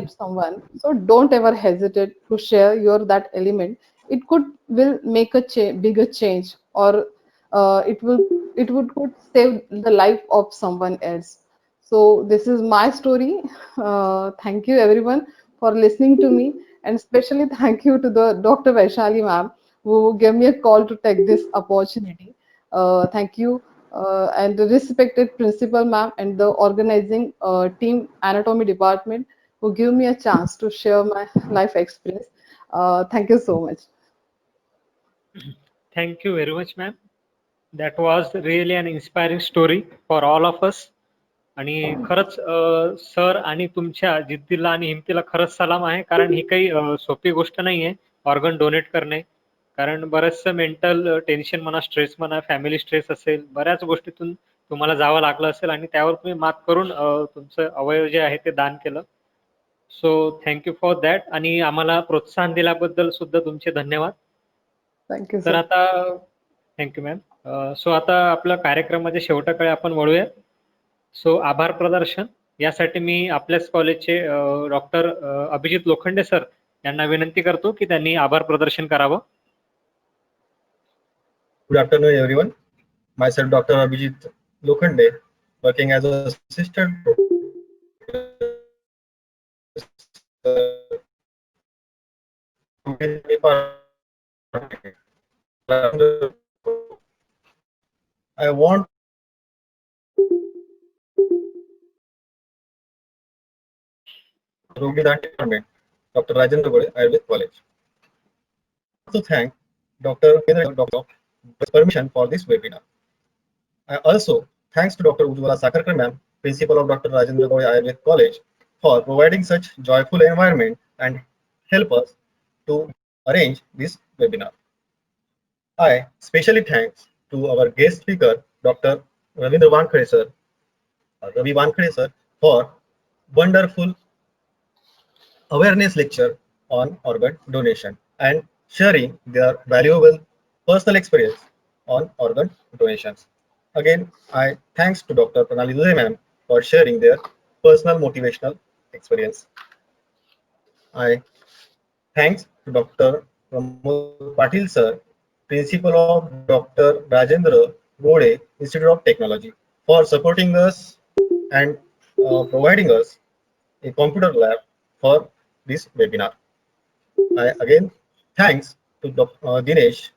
Speaker 8: someone, so don't ever hesitate to share your that element. It will make a bigger change, or could save the life of someone else. So this is my story. Thank you everyone for listening to me, and especially thank you to the Dr. Vaishali ma'am who gave me a call to take this opportunity. Thank you, and the respected principal ma'am and the organizing team anatomy department who give me a chance to share my life experience. Thank you so much.
Speaker 1: Thank you very much, ma'am. That was really an inspiring story for all of us. आणि खरंच सर आणि तुमच्या जिद्दीला आणि हिमतीला खरंच सलाम आहे, कारण ही काही सोपी गोष्ट नाहीये ऑर्गन डोनेट करणे. कारण बरंचसं मेंटल टेन्शन म्हणा, स्ट्रेस म्हणा, फॅमिली स्ट्रेस असेल, बऱ्याच गोष्टीतून तुम्हाला जावं लागलं असेल आणि त्यावर तुम्ही मात करून तुमचं अवयव जे आहे ते दान केलं. So thank you for that. आणि आम्हाला प्रोत्साहन दिल्याबद्दल सुद्धा तुमचे धन्यवाद.
Speaker 8: थँक्यू
Speaker 1: तर
Speaker 8: सर.
Speaker 1: आता थँक्यू मॅम. सो आता आपल्या कार्यक्रमाच्या शेवटाकडे आपण वळूया. सो आभार प्रदर्शन यासाठी मी आपल्याच कॉलेजचे डॉक्टर अभिजित लोखंडे सर यांना विनंती करतो की त्यांनी आभार प्रदर्शन करावं.
Speaker 9: Good afternoon, everyone. Myself, Dr. Abhijit Lokhande, working as an assistant I want Rogidan Department, Dr. Rajendra Gode, Ayurved College. To thank Dr. Dr. permission for this webinar. I also thanks to Dr. Ujjwala Sakarkar ma'am, principal of Dr. Rajendra Gode Ayurved College, for providing such joyful environment and help us to arrange this webinar. I specially thanks to our guest speaker, Dr. Ravindra Wankhede sir, Ravi Wankhede sir, for wonderful awareness lecture on organ donation and sharing their valuable personal experience on organ donations. Again, I thanks to Dr. Pranali Dudhe ma'am for sharing their personal motivational experience. I thanks to Dr. Pramod Patil sir, principal of Dr. Rajendra Gode Institute of Technology, for supporting us and providing us a computer lab for this webinar. I again thanks to Dr. Dinesh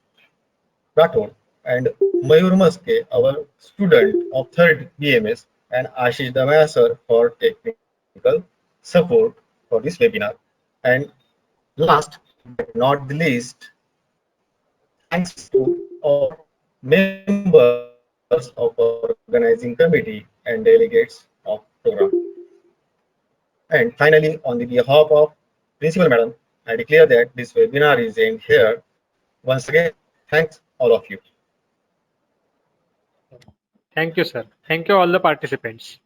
Speaker 9: Rathod and Mayur Maske, our student of 3rd BMS, and Ashish Damaya sir for technical support for this webinar. And last but not the least, thanks to all members of organizing committee and delegates of program. And finally, on the behalf of Principal Madam, I declare that this webinar is end here. Once again, thanks all of you.
Speaker 1: Thank you, sir. Thank you all the participants.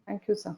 Speaker 8: Thank you, sir.